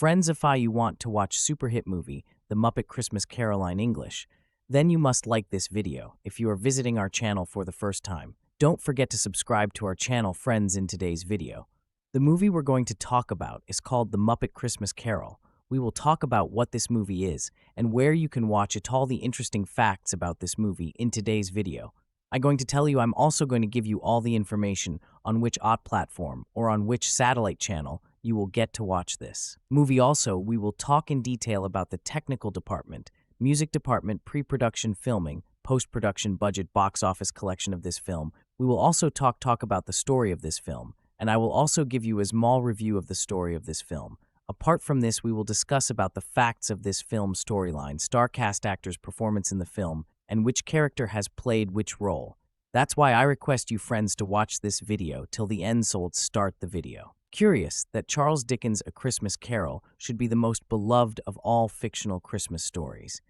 Friends, you want to watch super hit movie, The Muppet Christmas Carol in English, then you must like this video. If you are visiting our channel for the first time, don't forget to subscribe to our channel, friends. In today's video, the movie we're going to talk about is called The Muppet Christmas Carol. We will talk about what this movie is and where you can watch it, all the interesting facts about this movie in today's video. I'm also going to give you all the information on which OTT platform or on which satellite channel you will get to watch this movie. Also, we will talk in detail about the technical department, music department, pre-production filming, post-production budget, box office collection of this film. We will also talk about the story of this film, and I will also give you a small review of the story of this film. Apart from this, we will discuss about the facts of this film's storyline, star cast, actors' performance in the film, and which character has played which role. That's why I request you, friends, to watch this video till the end, so let's start the video. Curious that Charles Dickens' A Christmas Carol should be the most beloved of all fictional Christmas stories.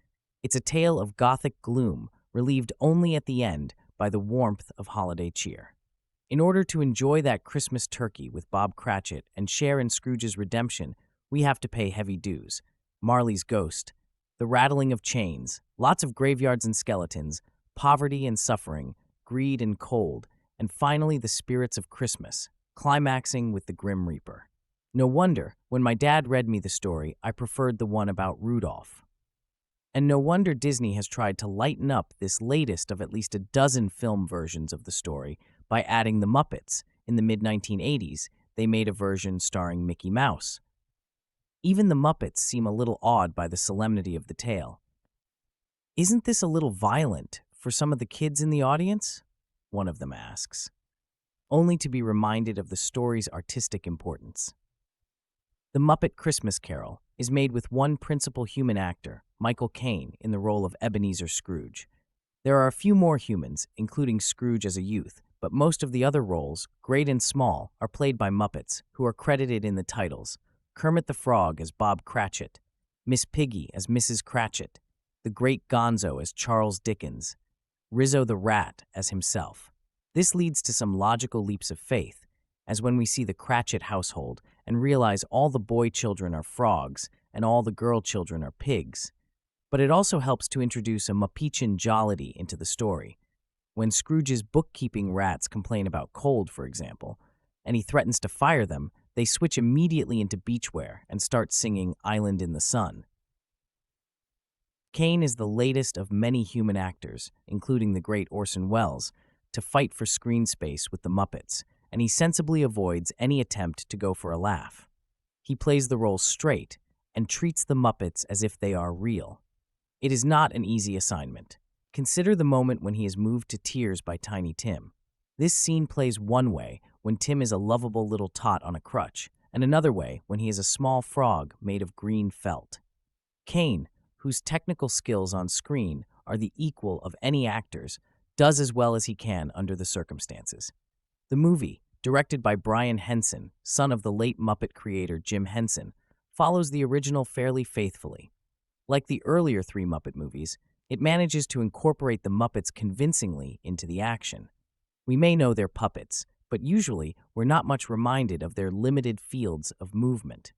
It's a tale of gothic gloom, relieved only at the end by the warmth of holiday cheer. In order to enjoy that Christmas turkey with Bob Cratchit and share in Scrooge's redemption, we have to pay heavy dues. Marley's ghost, the rattling of chains, lots of graveyards and skeletons, poverty and suffering, greed and cold, and finally the spirits of Christmas, climaxing with the Grim Reaper. No wonder, when my dad read me the story, I preferred the one about Rudolph. And no wonder Disney has tried to lighten up this latest of at least a dozen film versions of the story by adding the Muppets. In the mid-1980s, they made a version starring Mickey Mouse. Even the Muppets seem a little awed by the solemnity of the tale. "Isn't this a little violent for some of the kids in the audience?" one of them asks, only to be reminded of the story's artistic importance. The Muppet Christmas Carol is made with one principal human actor, Michael Caine, in the role of Ebenezer Scrooge. There are a few more humans, including Scrooge as a youth, but most of the other roles, great and small, are played by Muppets, who are credited in the titles: Kermit the Frog as Bob Cratchit, Miss Piggy as Mrs. Cratchit, the Great Gonzo as Charles Dickens, Rizzo the Rat as himself. This leads to some logical leaps of faith, as when we see the Cratchit household and realize all the boy children are frogs and all the girl children are pigs. But it also helps to introduce a Muppetian jollity into the story. When Scrooge's bookkeeping rats complain about cold, for example, and he threatens to fire them, they switch immediately into beachwear and start singing Island in the Sun. Caine is the latest of many human actors, including the great Orson Welles, to fight for screen space with the Muppets, and he sensibly avoids any attempt to go for a laugh. He plays the role straight and treats the Muppets as if they are real. It is not an easy assignment. Consider the moment when he is moved to tears by Tiny Tim. This scene plays one way when Tim is a lovable little tot on a crutch, and another way when he is a small frog made of green felt. Caine, whose technical skills on screen are the equal of any actor's, does as well as he can under the circumstances. The movie, directed by Brian Henson, son of the late Muppet creator Jim Henson, follows the original fairly faithfully. Like the earlier three Muppet movies, it manages to incorporate the Muppets convincingly into the action. We may know they're puppets, but usually we're not much reminded of their limited fields of movement.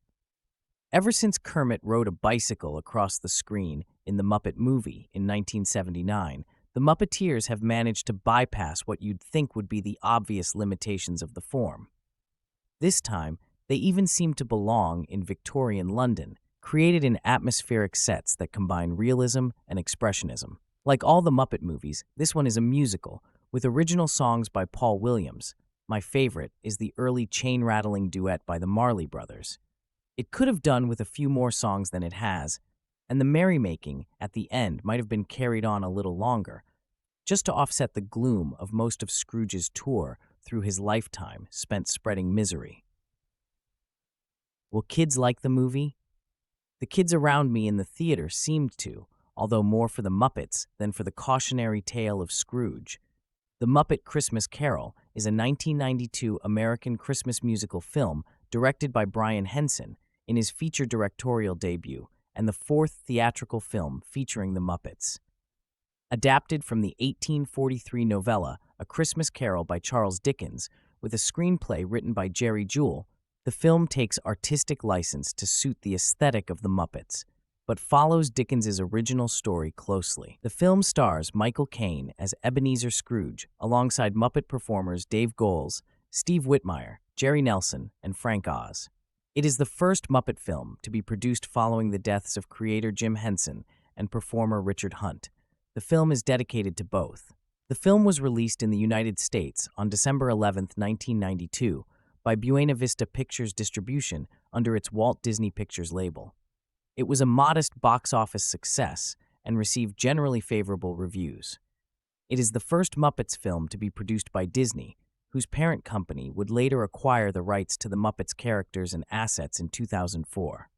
Ever since Kermit rode a bicycle across the screen in the Muppet movie in 1979, the Muppeteers have managed to bypass what you'd think would be the obvious limitations of the form. This time, they even seem to belong in Victorian London, created in atmospheric sets that combine realism and expressionism. Like all the Muppet movies, this one is a musical, with original songs by Paul Williams. My favorite is the early chain-rattling duet by the Marley Brothers. It could have done with a few more songs than it has, and the merrymaking at the end might have been carried on a little longer, just to offset the gloom of most of Scrooge's tour through his lifetime spent spreading misery. Will kids like the movie? The kids around me in the theater seemed to, although more for the Muppets than for the cautionary tale of Scrooge. The Muppet Christmas Carol is a 1992 American Christmas musical film directed by Brian Henson in his feature directorial debut, and the fourth theatrical film featuring the Muppets. Adapted from the 1843 novella A Christmas Carol by Charles Dickens, with a screenplay written by Juhl, The film takes artistic license to suit the aesthetic of the Muppets, but follows Dickens's original story closely. The film stars Michael Caine as Ebenezer Scrooge, alongside Muppet performers Dave Goelz, Steve Whitmire, Jerry Nelson, and Frank Oz. It is the first Muppet film to be produced following the deaths of creator Jim Henson and performer Richard Hunt. The film is dedicated to both. The film was released in the United States on December 11, 1992, by Buena Vista Pictures Distribution under its Walt Disney Pictures label. It was a modest box office success and received generally favorable reviews. It is the first Muppets film to be produced by Disney, whose parent company would later acquire the rights to the Muppets characters and assets in 2004.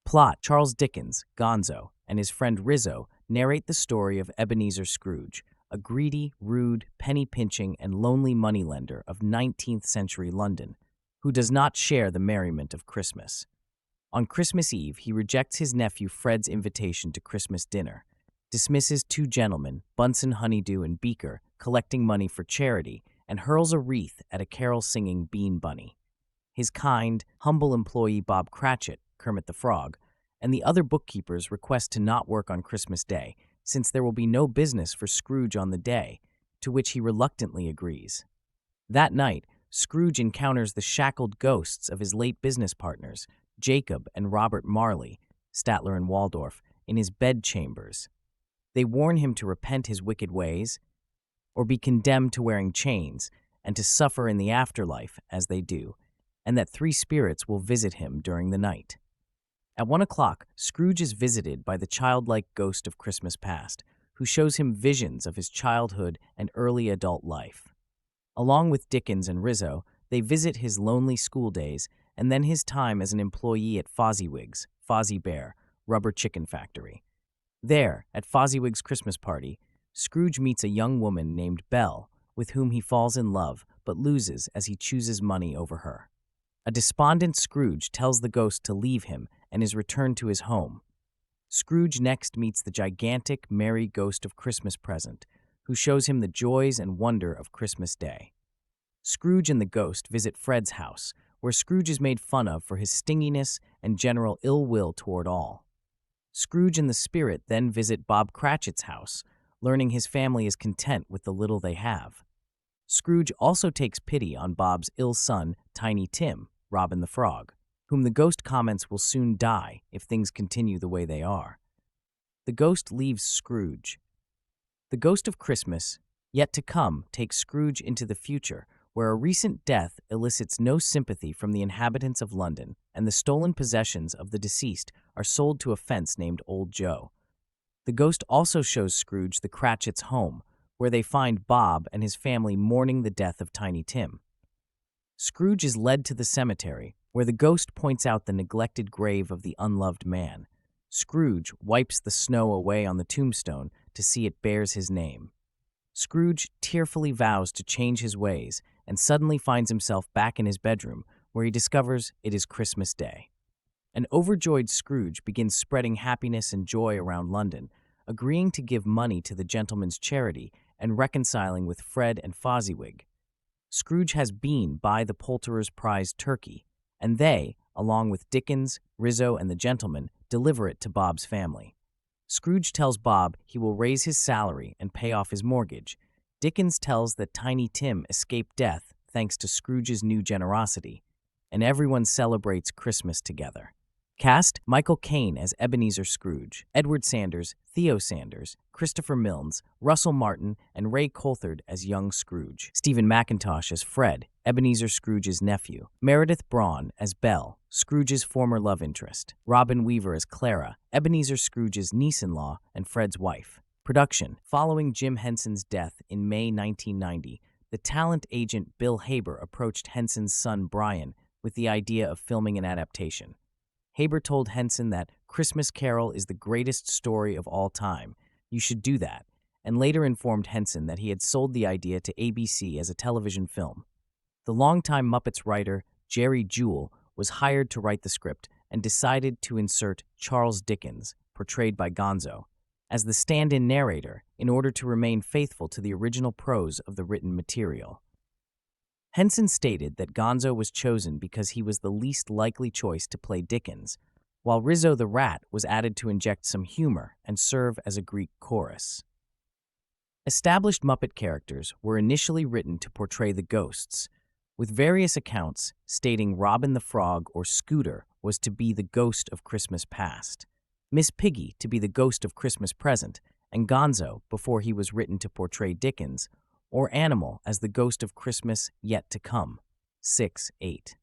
Plot: Charles Dickens, Gonzo, and his friend Rizzo narrate the story of Ebenezer Scrooge, a greedy, rude, penny-pinching, and lonely moneylender of 19th century London, who does not share the merriment of Christmas. On Christmas Eve, he rejects his nephew Fred's invitation to Christmas dinner, dismisses two gentlemen, Bunsen Honeydew and Beaker, collecting money for charity, and hurls a wreath at a carol-singing bean bunny. His kind, humble employee Bob Cratchit, Kermit the Frog, and the other bookkeepers request to not work on Christmas Day, since there will be no business for Scrooge on the day, to which he reluctantly agrees. That night, Scrooge encounters the shackled ghosts of his late business partners, Jacob and Robert Marley, Statler and Waldorf, in his bedchambers. They warn him to repent his wicked ways, or be condemned to wearing chains, and to suffer in the afterlife as they do, and that three spirits will visit him during the night. At 1 o'clock, Scrooge is visited by the childlike ghost of Christmas past, who shows him visions of his childhood and early adult life. Along with Dickens and Rizzo, they visit his lonely school days and then his time as an employee at Fozziwig's, Fozzie Bear, rubber chicken factory. There, at Fozziwig's Christmas party, Scrooge meets a young woman named Belle, with whom he falls in love but loses as he chooses money over her. A despondent Scrooge tells the ghost to leave him and is returned to his home. Scrooge next meets the gigantic, merry ghost of Christmas Present, who shows him the joys and wonder of Christmas Day. Scrooge and the ghost visit Fred's house, where Scrooge is made fun of for his stinginess and general ill will toward all. Scrooge and the spirit then visit Bob Cratchit's house, learning his family is content with the little they have. Scrooge also takes pity on Bob's ill son, Tiny Tim, Robin the Frog, whom the ghost comments will soon die if things continue the way they are. The ghost leaves Scrooge. The ghost of Christmas, yet to come, takes Scrooge into the future, where a recent death elicits no sympathy from the inhabitants of London, and the stolen possessions of the deceased are sold to a fence named Old Joe. The ghost also shows Scrooge the Cratchits' home, where they find Bob and his family mourning the death of Tiny Tim. Scrooge is led to the cemetery, where the ghost points out the neglected grave of the unloved man. Scrooge wipes the snow away on the tombstone to see it bears his name. Scrooge tearfully vows to change his ways and suddenly finds himself back in his bedroom, where he discovers it is Christmas Day. An overjoyed Scrooge begins spreading happiness and joy around London, agreeing to give money to the gentleman's charity and reconciling with Fred and Fozziwig. Scrooge has been by the poulterer's prized turkey, and they, along with Dickens, Rizzo, and the gentleman, deliver it to Bob's family. Scrooge tells Bob he will raise his salary and pay off his mortgage. Dickens tells that Tiny Tim escaped death thanks to Scrooge's new generosity, and everyone celebrates Christmas together. Cast: Michael Caine as Ebenezer Scrooge, Edward Sanders, Theo Sanders, Christopher Milnes, Russell Martin, and Ray Coulthard as young Scrooge. Stephen McIntosh as Fred, Ebenezer Scrooge's nephew. Meredith Braun as Belle, Scrooge's former love interest. Robin Weaver as Clara, Ebenezer Scrooge's niece-in-law and Fred's wife. Production: following Jim Henson's death in May 1990, the talent agent Bill Haber approached Henson's son Brian with the idea of filming an adaptation. Haber told Henson that Christmas Carol is the greatest story of all time. You should do that, and later informed Henson that he had sold the idea to ABC as a television film. The longtime Muppets writer, Jerry Juhl, was hired to write the script and decided to insert Charles Dickens, portrayed by Gonzo, as the stand-in narrator in order to remain faithful to the original prose of the written material. Henson stated that Gonzo was chosen because he was the least likely choice to play Dickens, while Rizzo the Rat was added to inject some humor and serve as a Greek chorus. Established Muppet characters were initially written to portray the ghosts, with various accounts stating Robin the Frog or Scooter was to be the ghost of Christmas past, Miss Piggy to be the ghost of Christmas present, and Gonzo, before he was written to portray Dickens, or Animal as the ghost of Christmas yet to come. 6-8.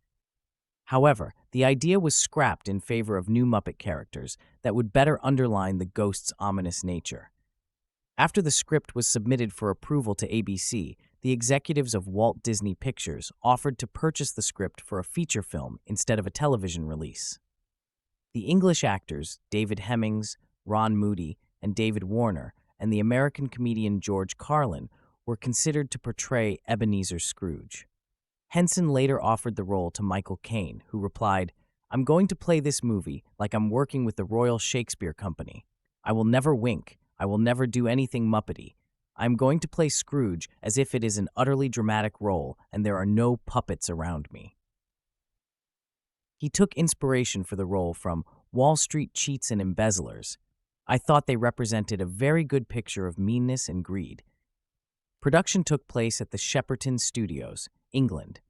However, the idea was scrapped in favor of new Muppet characters that would better underline the ghost's ominous nature. After the script was submitted for approval to ABC, the executives of Walt Disney Pictures offered to purchase the script for a feature film instead of a television release. The English actors David Hemmings, Ron Moody, and David Warner, and the American comedian George Carlin were considered to portray Ebenezer Scrooge. Henson later offered the role to Michael Caine, who replied, "I'm going to play this movie like I'm working with the Royal Shakespeare Company. I will never wink. I will never do anything Muppety. I'm going to play Scrooge as if it is an utterly dramatic role and there are no puppets around me." He took inspiration for the role from Wall Street Cheats and Embezzlers. I thought they represented a very good picture of meanness and greed. Production took place at the Shepperton Studios, England.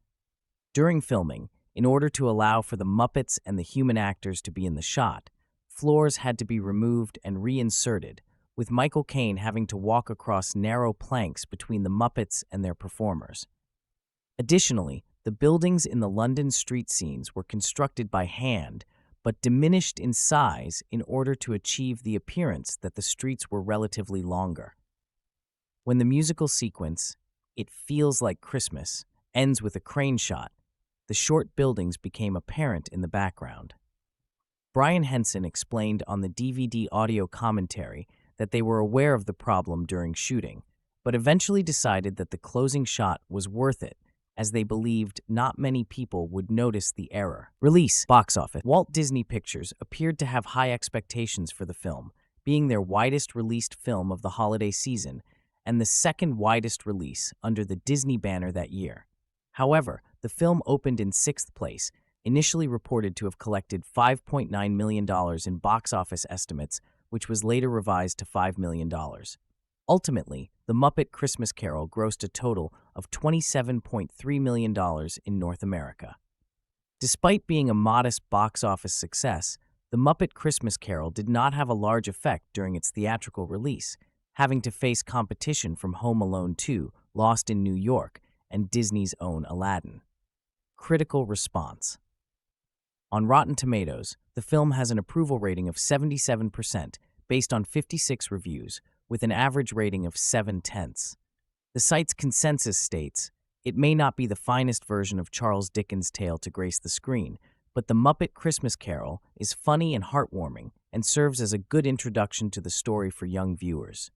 During filming, in order to allow for the Muppets and the human actors to be in the shot, floors had to be removed and reinserted, with Michael Caine having to walk across narrow planks between the Muppets and their performers. Additionally, the buildings in the London street scenes were constructed by hand, but diminished in size in order to achieve the appearance that the streets were relatively longer. When the musical sequence, "It Feels Like Christmas," ends with a crane shot, the short buildings became apparent in the background. Brian Henson explained on the DVD audio commentary that they were aware of the problem during shooting, but eventually decided that the closing shot was worth it, as they believed not many people would notice the error. Release. Box office. Walt Disney Pictures appeared to have high expectations for the film, being their widest released film of the holiday season and the second widest release under the Disney banner that year. However, the film opened in 6th place, initially reported to have collected $5.9 million in box office estimates, which was later revised to $5 million. Ultimately, The Muppet Christmas Carol grossed a total of $27.3 million in North America. Despite being a modest box office success, The Muppet Christmas Carol did not have a large effect during its theatrical release, having to face competition from Home Alone 2, Lost in New York, and Disney's own Aladdin. Critical response. On Rotten Tomatoes, the film has an approval rating of 77% based on 56 reviews, with an average rating of 7/10. The site's consensus states, "It may not be the finest version of Charles Dickens' tale to grace the screen, but The Muppet Christmas Carol is funny and heartwarming and serves as a good introduction to the story for young viewers."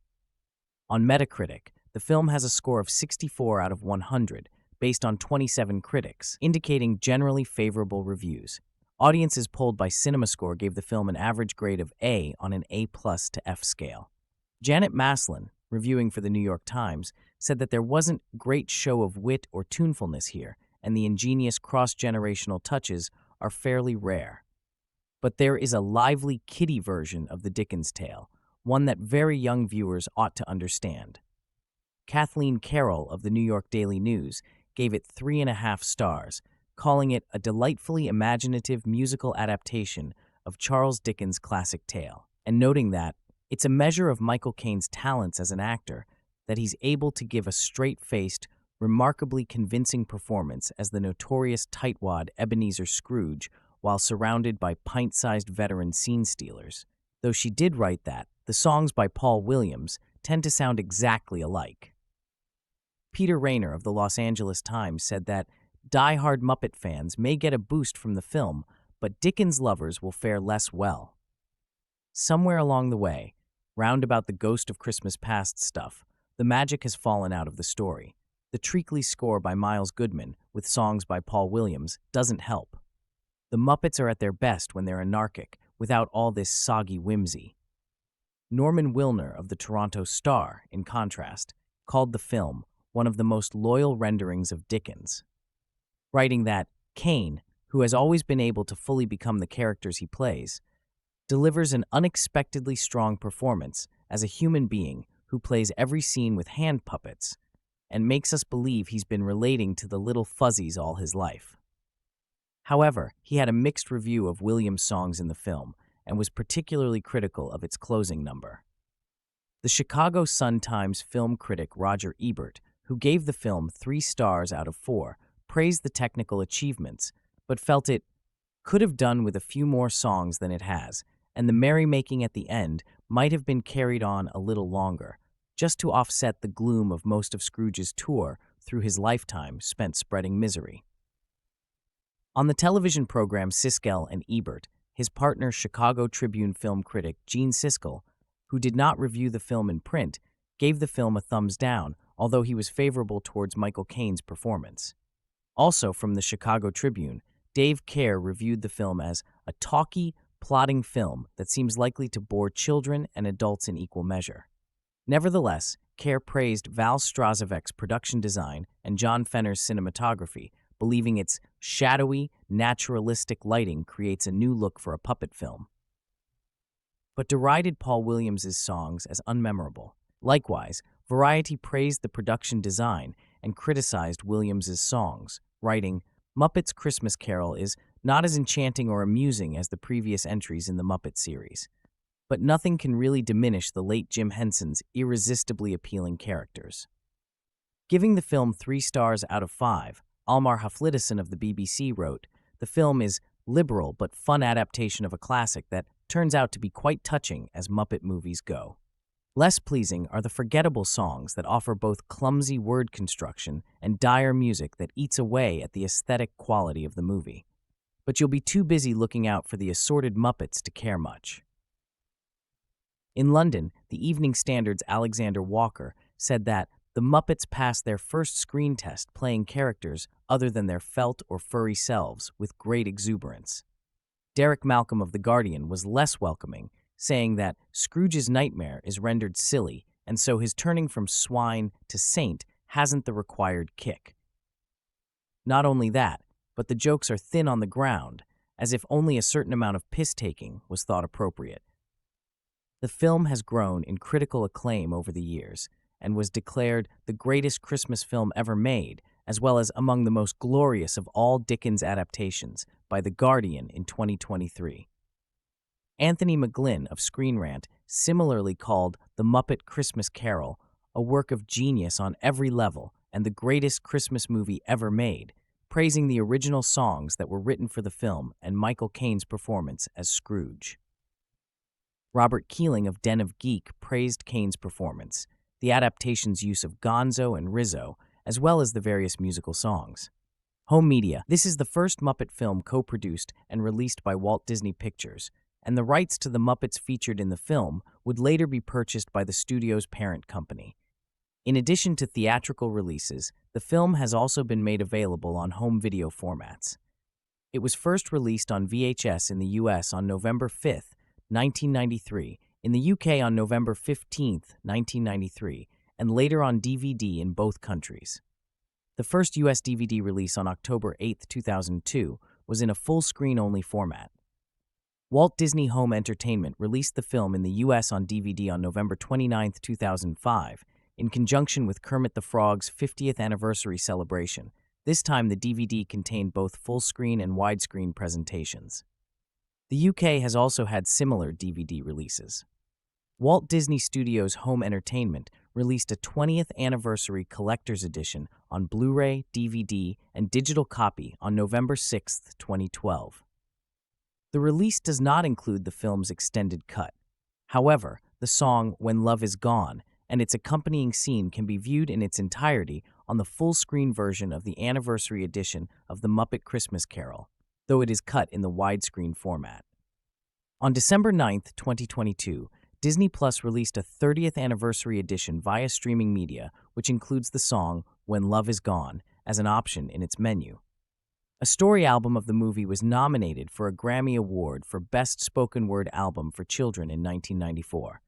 On Metacritic, the film has a score of 64 out of 100, based on 27 critics, indicating generally favorable reviews. Audiences polled by CinemaScore gave the film an average grade of A on an A+ to F scale. Janet Maslin, reviewing for the New York Times, said that there wasn't great show of wit or tunefulness here, and the ingenious cross-generational touches are fairly rare. But there is a lively kiddie version of the Dickens tale, one that very young viewers ought to understand. Kathleen Carroll of the New York Daily News gave it 3.5 stars, calling it a delightfully imaginative musical adaptation of Charles Dickens' classic tale, and noting that it's a measure of Michael Caine's talents as an actor that he's able to give a straight-faced, remarkably convincing performance as the notorious tightwad Ebenezer Scrooge while surrounded by pint-sized veteran scene stealers. Though she did write that, the songs by Paul Williams tend to sound exactly alike. Peter Rayner of the Los Angeles Times said that die-hard Muppet fans may get a boost from the film, but Dickens lovers will fare less well. Somewhere along the way, round about the Ghost of Christmas Past stuff, the magic has fallen out of the story. The treacly score by Miles Goodman, with songs by Paul Williams, doesn't help. The Muppets are at their best when they're anarchic, without all this soggy whimsy. Norman Wilner of the Toronto Star, in contrast, called the film one of the most loyal renderings of Dickens. writing that Caine, who has always been able to fully become the characters he plays, delivers an unexpectedly strong performance as a human being who plays every scene with hand puppets and makes us believe he's been relating to the little fuzzies all his life. However, he had a mixed review of Williams' songs in the film and was particularly critical of its closing number. The Chicago Sun-Times film critic Roger Ebert, who gave the film 3 stars out of 4, praised the technical achievements, but felt it could have done with a few more songs than it has, and the merrymaking at the end might have been carried on a little longer, just to offset the gloom of most of Scrooge's tour through his lifetime spent spreading misery. On the television program Siskel and Ebert, his partner Chicago Tribune film critic Gene Siskel, who did not review the film in print, gave the film a thumbs down, although he was favorable towards Michael Caine's performance. Also from the Chicago Tribune, Dave Kerr reviewed the film as a talky, plotting film that seems likely to bore children and adults in equal measure. Nevertheless, Kerr praised Val Strazevek's production design and John Fenner's cinematography, believing its shadowy, naturalistic lighting creates a new look for a puppet film, but derided Paul Williams' songs as unmemorable. Likewise, Variety praised the production design and criticized Williams' songs, writing, "Muppet's Christmas Carol is not as enchanting or amusing as the previous entries in the Muppet series, but nothing can really diminish the late Jim Henson's irresistibly appealing characters." Giving the film 3 stars out of 5, Almar Haflidason of the BBC wrote, "The film is liberal but fun adaptation of a classic that turns out to be quite touching as Muppet movies go. Less pleasing are the forgettable songs that offer both clumsy word construction and dire music that eats away at the aesthetic quality of the movie. But you'll be too busy looking out for the assorted Muppets to care much." In London, the Evening Standard's Alexander Walker said that the Muppets passed their first screen test playing characters other than their felt or furry selves with great exuberance. Derek Malcolm of The Guardian was less welcoming, saying that Scrooge's nightmare is rendered silly, and so his turning from swine to saint hasn't the required kick. Not only that, but the jokes are thin on the ground, as if only a certain amount of piss-taking was thought appropriate. The film has grown in critical acclaim over the years, and was declared the greatest Christmas film ever made, as well as among the most glorious of all Dickens adaptations by The Guardian in 2023. Anthony McGlynn of Screen Rant similarly called The Muppet Christmas Carol a work of genius on every level and the greatest Christmas movie ever made, praising the original songs that were written for the film and Michael Caine's performance as Scrooge. Robert Keeling of Den of Geek praised Caine's performance, the adaptation's use of Gonzo and Rizzo, as well as the various musical songs. Home Media. This is the first Muppet film co-produced and released by Walt Disney Pictures, and the rights to the Muppets featured in the film would later be purchased by the studio's parent company. In addition to theatrical releases, the film has also been made available on home video formats. It was first released on VHS in the US on November 5, 1993, in the UK on November 15, 1993, and later on DVD in both countries. The first US DVD release on October 8, 2002, was in a full-screen-only format. Walt Disney Home Entertainment released the film in the US on DVD on November 29, 2005, in conjunction with Kermit the Frog's 50th anniversary celebration. This time the DVD contained both full-screen and widescreen presentations. The UK has also had similar DVD releases. Walt Disney Studios Home Entertainment released a 20th anniversary collector's edition on Blu-ray, DVD, and digital copy on November 6, 2012. The release does not include the film's extended cut. However, the song When Love Is Gone and its accompanying scene can be viewed in its entirety on the full-screen version of the anniversary edition of The Muppet Christmas Carol, though it is cut in the widescreen format. On December 9, 2022, Disney Plus released a 30th anniversary edition via streaming media, which includes the song When Love Is Gone as an option in its menu. A story album of the movie was nominated for a Grammy Award for Best Spoken Word Album for Children in 1994.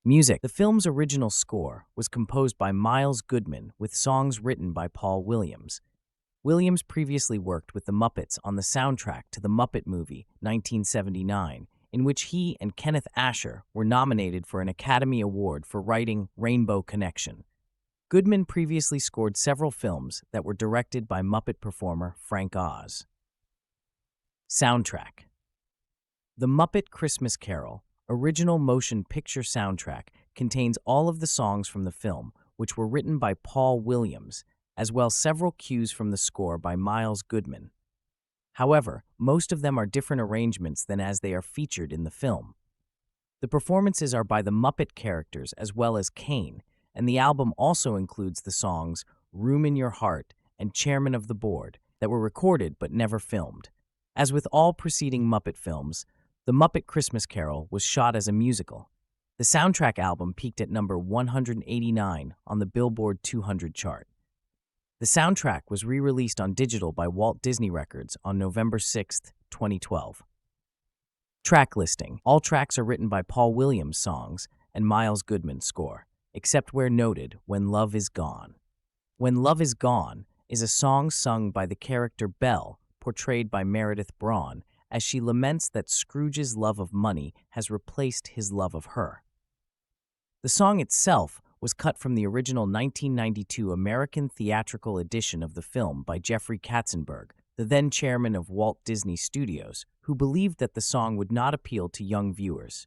Music. The film's original score was composed by Miles Goodman with songs written by Paul Williams. Williams previously worked with the Muppets on the soundtrack to the Muppet movie 1979, in which he and Kenneth Asher were nominated for an Academy Award for writing Rainbow Connection. Goodman previously scored several films that were directed by Muppet performer Frank Oz. Soundtrack. The Muppet Christmas Carol original motion picture soundtrack contains all of the songs from the film, which were written by Paul Williams, as well as several cues from the score by Miles Goodman. However, most of them are different arrangements than as they are featured in the film. The performances are by the Muppet characters as well as Caine, and the album also includes the songs Room in Your Heart and Chairman of the Board that were recorded but never filmed. As with all preceding Muppet films, The Muppet Christmas Carol was shot as a musical. The soundtrack album peaked at number 189 on the Billboard 200 chart. The soundtrack was re-released on digital by Walt Disney Records on November 6, 2012. Track listing. All tracks are written by Paul Williams songs and Miles Goodman score, except where noted When Love Is Gone. When Love Is Gone is a song sung by the character Belle, portrayed by Meredith Braun, as she laments that Scrooge's love of money has replaced his love of her. The song itself was cut from the original 1992 American theatrical edition of the film by Jeffrey Katzenberg, the then chairman of Walt Disney Studios, who believed that the song would not appeal to young viewers.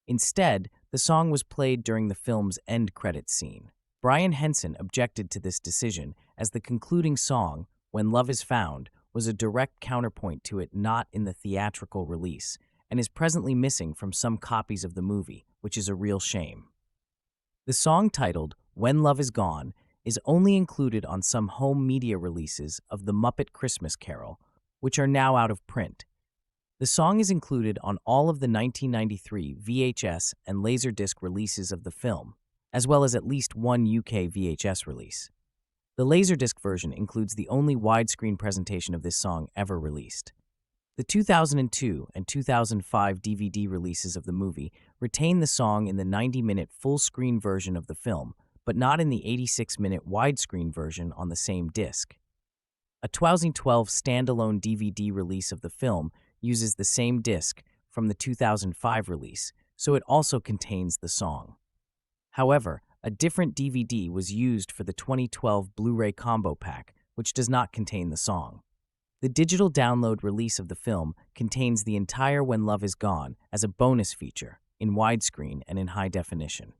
Instead, the song was played during the film's end credits scene. Brian Henson objected to this decision, as the concluding song, When Love Is Found, was a direct counterpoint to it not in the theatrical release, and is presently missing from some copies of the movie, which is a real shame. The song titled When Love Is Gone is only included on some home media releases of The Muppet Christmas Carol, which are now out of print. The song is included on all of the 1993 VHS and Laserdisc releases of the film, as well as at least one UK VHS release. The Laserdisc version includes the only widescreen presentation of this song ever released. The 2002 and 2005 DVD releases of the movie retain the song in the 90-minute full-screen version of the film, but not in the 86-minute widescreen version on the same disc. A 2012 standalone DVD release of the film uses the same disc from the 2005 release, so it also contains the song. However, a different DVD was used for the 2012 Blu-ray combo pack, which does not contain the song. The digital download release of the film contains the entire When Love Is Gone as a bonus feature, in widescreen and in high definition.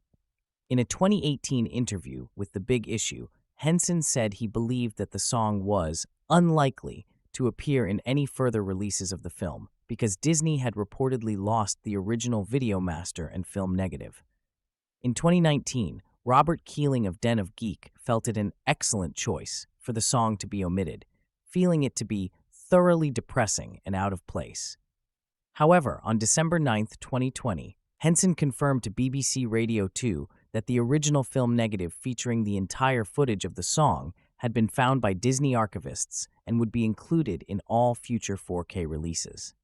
In a 2018 interview with The Big Issue, Henson said he believed that the song was unlikely to appear in any further releases of the film because Disney had reportedly lost the original video master and film negative. In 2019, Robert Keeling of Den of Geek felt it an excellent choice for the song to be omitted, feeling it to be thoroughly depressing and out of place. However, on December 9, 2020, Henson confirmed to BBC Radio 2 that the original film negative featuring the entire footage of the song had been found by Disney archivists and would be included in all future 4K releases.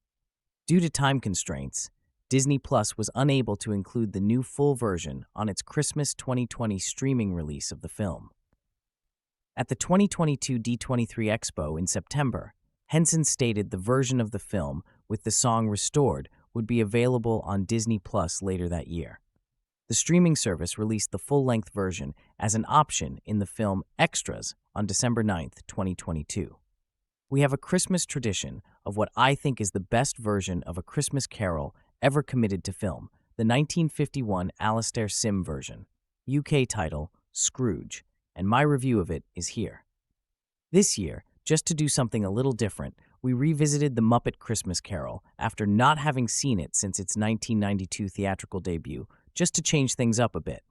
Due to time constraints, Disney Plus was unable to include the new full version on its Christmas 2020 streaming release of the film. At the 2022 D23 Expo in September, Henson stated the version of the film with the song restored would be available on Disney Plus later that year. The streaming service released the full-length version as an option in the film Extras on December 9, 2022. We have a Christmas tradition of what I think is the best version of A Christmas Carol ever committed to film, the 1951 Alastair Sim version, UK title Scrooge, and my review of it is here. This year, just to do something a little different, we revisited The Muppet Christmas Carol after not having seen it since its 1992 theatrical debut, just to change things up a bit.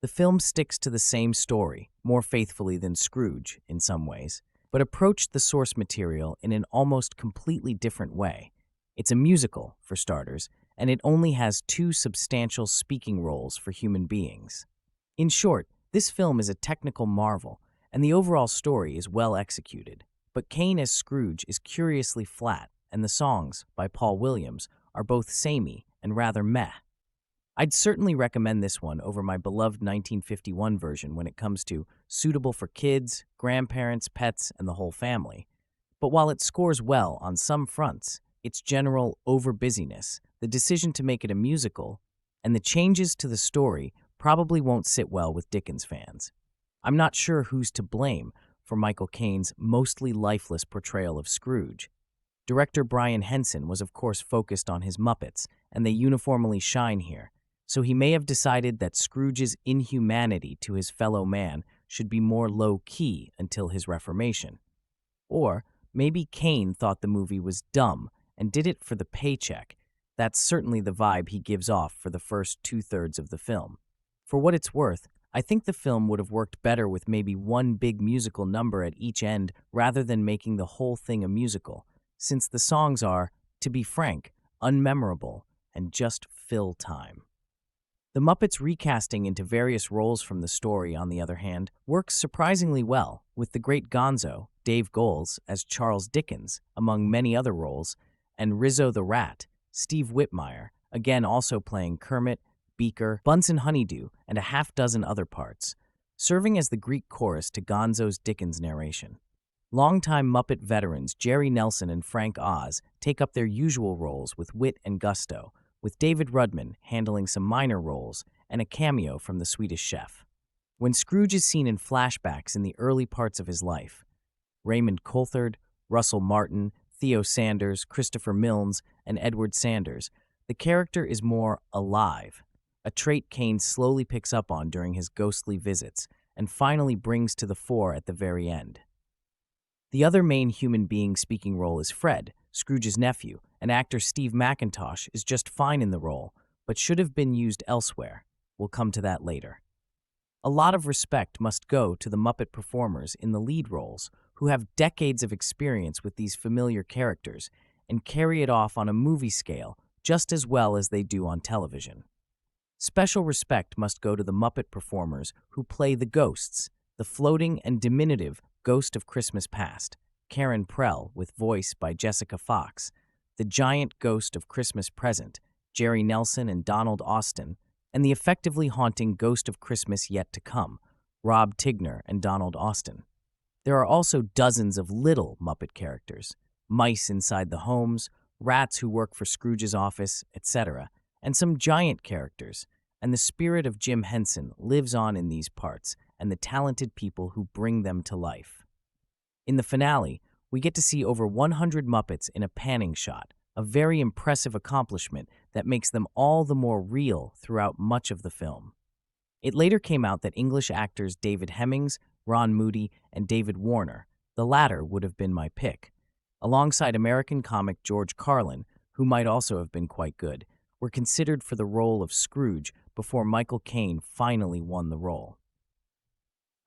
The film sticks to the same story, more faithfully than Scrooge in some ways, but approached the source material in an almost completely different way. It's a musical, for starters, and it only has 2 substantial speaking roles for human beings. In short, this film is a technical marvel, and the overall story is well executed. But Caine as Scrooge is curiously flat, and the songs, by Paul Williams, are both samey and rather meh. I'd certainly recommend this one over my beloved 1951 version when it comes to suitable for kids, grandparents, pets, and the whole family. But while it scores well on some fronts, its general overbusyness, the decision to make it a musical, and the changes to the story probably won't sit well with Dickens fans. I'm not sure who's to blame for Michael Caine's mostly lifeless portrayal of Scrooge. Director Brian Henson was, of course, focused on his Muppets, and they uniformly shine here, so he may have decided that Scrooge's inhumanity to his fellow man should be more low-key until his reformation. Or maybe Caine thought the movie was dumb and did it for the paycheck. That's certainly the vibe he gives off for the first two-thirds of the film. For what it's worth, I think the film would have worked better with maybe one big musical number at each end rather than making the whole thing a musical, since the songs are, to be frank, unmemorable and just fill time. The Muppets recasting into various roles from the story, on the other hand, works surprisingly well, with the great Gonzo, Dave Goelz, as Charles Dickens, among many other roles, and Rizzo the Rat, Steve Whitmire, again also playing Kermit, Beaker, Bunsen Honeydew, and a half-dozen other parts, serving as the Greek chorus to Gonzo's Dickens narration. Longtime Muppet veterans Jerry Nelson and Frank Oz take up their usual roles with wit and gusto, with David Rudman handling some minor roles and a cameo from the Swedish Chef. When Scrooge is seen in flashbacks in the early parts of his life, Raymond Coulthard, Russell Martin, Theo Sanders, Christopher Milnes, and Edward Sanders, the character is more alive, a trait Caine slowly picks up on during his ghostly visits and finally brings to the fore at the very end. The other main human being speaking role is Fred, Scrooge's nephew, and actor Steve McIntosh is just fine in the role, but should have been used elsewhere. We'll come to that later. A lot of respect must go to the Muppet performers in the lead roles, who have decades of experience with these familiar characters and carry it off on a movie scale just as well as they do on television. Special respect must go to the Muppet performers who play the ghosts, the floating and diminutive Ghost of Christmas Past, Karen Prell, with voice by Jessica Fox, the giant Ghost of Christmas Present, Jerry Nelson and Donald Austin, and the effectively haunting Ghost of Christmas Yet to Come, Rob Tigner and Donald Austin. There are also dozens of little Muppet characters, mice inside the homes, rats who work for Scrooge's office, etc., and some giant characters, and the spirit of Jim Henson lives on in these parts and the talented people who bring them to life. In the finale, we get to see over 100 Muppets in a panning shot, a very impressive accomplishment that makes them all the more real throughout much of the film. It later came out that English actors David Hemmings, Ron Moody, and David Warner, the latter would have been my pick, alongside American comic George Carlin, who might also have been quite good, were considered for the role of Scrooge before Michael Caine finally won the role.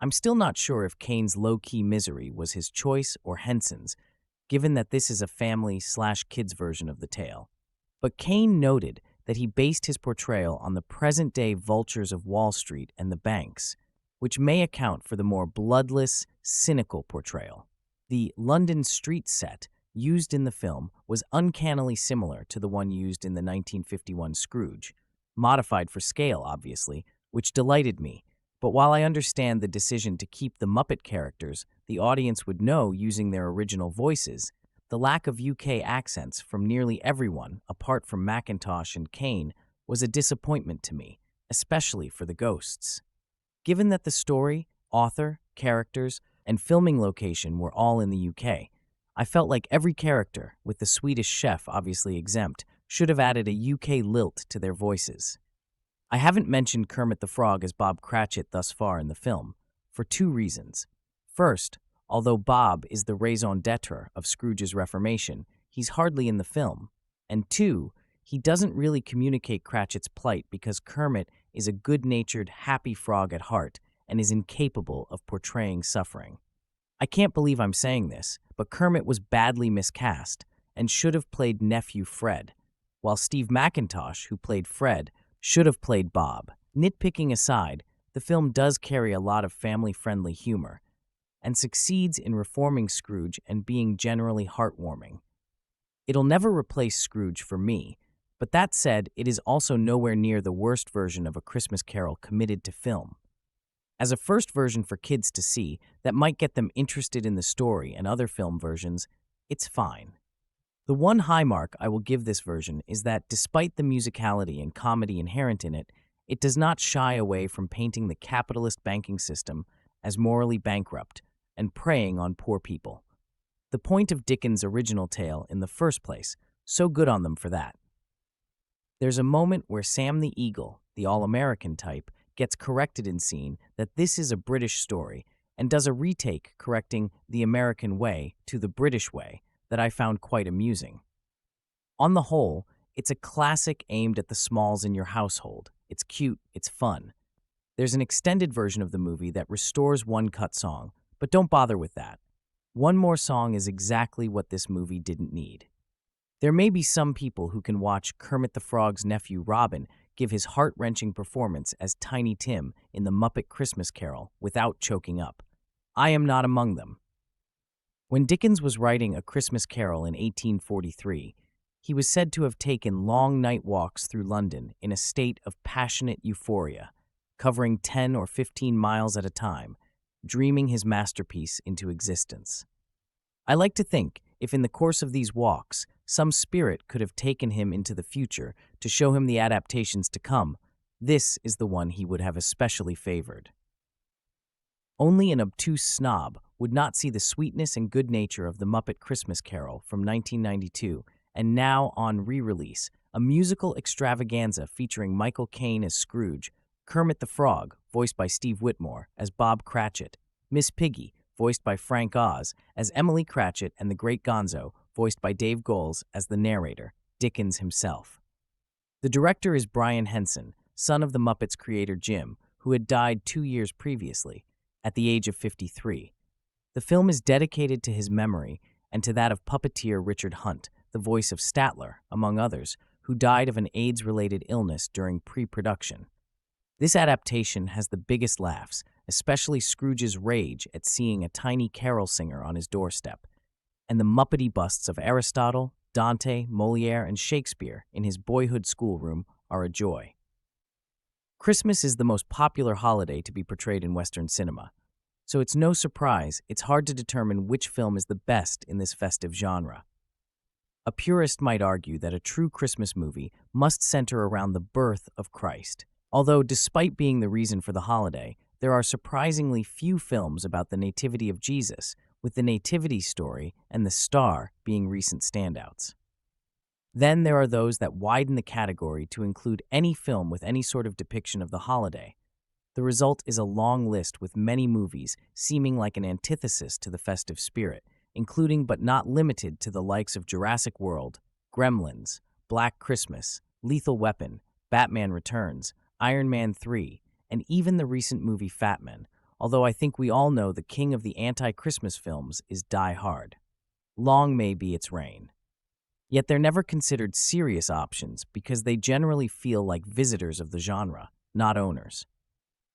I'm still not sure if Caine's low-key misery was his choice or Henson's, given that this is a family/kids version of the tale. But Caine noted that he based his portrayal on the present-day vultures of Wall Street and the banks, which may account for the more bloodless, cynical portrayal. The London street set used in the film was uncannily similar to the one used in the 1951 Scrooge, modified for scale, obviously, which delighted me. But while I understand the decision to keep the Muppet characters the audience would know using their original voices, the lack of UK accents from nearly everyone, apart from McIntosh and Caine, was a disappointment to me, especially for the ghosts. Given that the story, author, characters, and filming location were all in the UK, I felt like every character, with the Swedish Chef obviously exempt, should have added a UK lilt to their voices. I haven't mentioned Kermit the Frog as Bob Cratchit thus far in the film, for two reasons. First, although Bob is the raison d'etre of Scrooge's reformation, he's hardly in the film. And two, he doesn't really communicate Cratchit's plight because Kermit is a good-natured, happy frog at heart and is incapable of portraying suffering. I can't believe I'm saying this, but Kermit was badly miscast and should have played nephew Fred, while Steve McIntosh, who played Fred, should have played Bob. Nitpicking aside, the film does carry a lot of family-friendly humor and succeeds in reforming Scrooge and being generally heartwarming. It'll never replace Scrooge for me, But that said, it is also nowhere near the worst version of A Christmas Carol committed to film. As a first version for kids to see that might get them interested in the story and other film versions, it's fine. The one high mark I will give this version is that despite the musicality and comedy inherent in it, it does not shy away from painting the capitalist banking system as morally bankrupt and preying on poor people. The point of Dickens' original tale in the first place, so good on them for that. There's a moment where Sam the Eagle, the all-American type, gets corrected in scene that this is a British story and does a retake correcting the American way to the British way that I found quite amusing. On the whole, it's a classic aimed at the smalls in your household. It's cute, it's fun. There's an extended version of the movie that restores one cut song, but don't bother with that. One more song is exactly what this movie didn't need. There may be some people who can watch Kermit the Frog's nephew Robin give his heart-wrenching performance as Tiny Tim in the Muppet Christmas Carol without choking up. I am not among them. When Dickens was writing A Christmas Carol in 1843, he was said to have taken long night walks through London in a state of passionate euphoria, covering 10 or 15 miles at a time, dreaming his masterpiece into existence. I like to think, if in the course of these walks, some spirit could have taken him into the future to show him the adaptations to come, this is the one he would have especially favored. Only an obtuse snob would not see the sweetness and good nature of the Muppet Christmas Carol from 1992, and now on re-release, a musical extravaganza featuring Michael Caine as Scrooge, Kermit the Frog, voiced by Steve Whitmire, as Bob Cratchit, Miss Piggy, voiced by Frank Oz, as Emily Cratchit, and the Great Gonzo, voiced by Dave Goelz, as the narrator, Dickens himself. The director is Brian Henson, son of the Muppets creator Jim, who had died 2 years previously, at the age of 53. The film is dedicated to his memory and to that of puppeteer Richard Hunt, the voice of Statler, among others, who died of an AIDS-related illness during pre-production. This adaptation has the biggest laughs, especially Scrooge's rage at seeing a tiny carol singer on his doorstep, and the Muppety busts of Aristotle, Dante, Molière, and Shakespeare in his boyhood schoolroom are a joy. Christmas is the most popular holiday to be portrayed in Western cinema, so it's no surprise it's hard to determine which film is the best in this festive genre. A purist might argue that a true Christmas movie must center around the birth of Christ, although despite being the reason for the holiday, there are surprisingly few films about the nativity of Jesus, with the nativity story and the star being recent standouts. Then there are those that widen the category to include any film with any sort of depiction of the holiday. The result is a long list with many movies seeming like an antithesis to the festive spirit, including but not limited to the likes of Jurassic World, Gremlins, Black Christmas, Lethal Weapon, Batman Returns, Iron Man 3, and even the recent movie Fat Man, although I think we all know the king of the anti-Christmas films is Die Hard. Long may be its reign. Yet they're never considered serious options because they generally feel like visitors of the genre, not owners.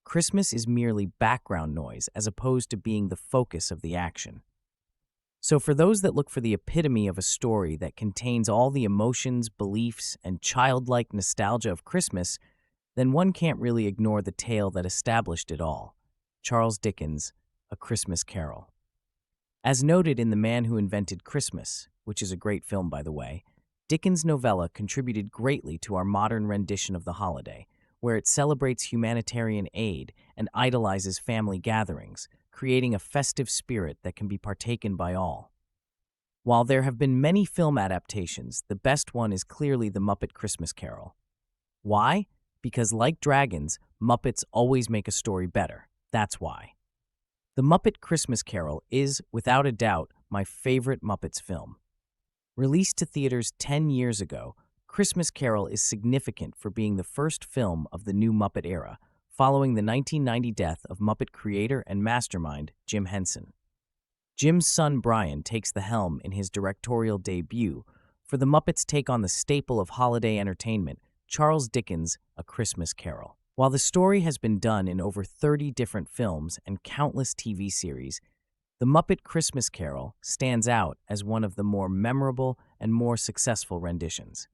Christmas is merely background noise as opposed to being the focus of the action. So for those that look for the epitome of a story that contains all the emotions, beliefs, and childlike nostalgia of Christmas, then one can't really ignore the tale that established it all, Charles Dickens' A Christmas Carol. As noted in The Man Who Invented Christmas, which is a great film by the way, Dickens' novella contributed greatly to our modern rendition of the holiday, where it celebrates humanitarian aid and idolizes family gatherings, creating a festive spirit that can be partaken by all. While there have been many film adaptations, the best one is clearly The Muppet Christmas Carol. Why? Because like dragons, Muppets always make a story better. That's why. The Muppet Christmas Carol is, without a doubt, my favorite Muppets film. Released to theaters 10 years ago, Christmas Carol is significant for being the first film of the new Muppet era, following the 1990 death of Muppet creator and mastermind Jim Henson. Jim's son Brian takes the helm in his directorial debut for the Muppets take on the staple of holiday entertainment, Charles Dickens' A Christmas Carol. While the story has been done in over 30 different films and countless TV series, The Muppet Christmas Carol stands out as one of the more memorable and more successful renditions.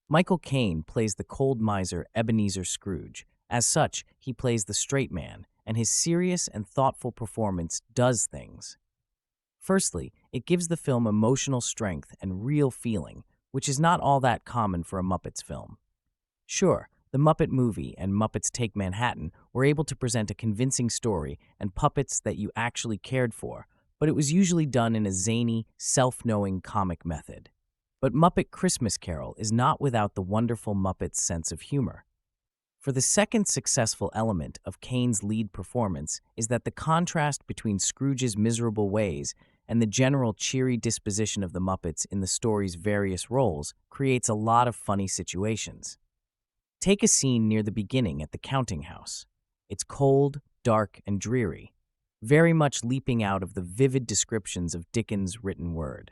Michael Caine plays the cold miser Ebenezer Scrooge. As such, he plays the straight man, and his serious and thoughtful performance does things. Firstly, it gives the film emotional strength and real feeling, which is not all that common for a Muppets film. Sure, the Muppet movie and Muppets Take Manhattan were able to present a convincing story and puppets that you actually cared for, but it was usually done in a zany, self-knowing comic method. But Muppet Christmas Carol is not without the wonderful Muppets' sense of humor. For the second successful element of Caine's lead performance is that the contrast between Scrooge's miserable ways and the general cheery disposition of the Muppets in the story's various roles creates a lot of funny situations. Take a scene near the beginning at the counting house. It's cold, dark, and dreary, very much leaping out of the vivid descriptions of Dickens' written word.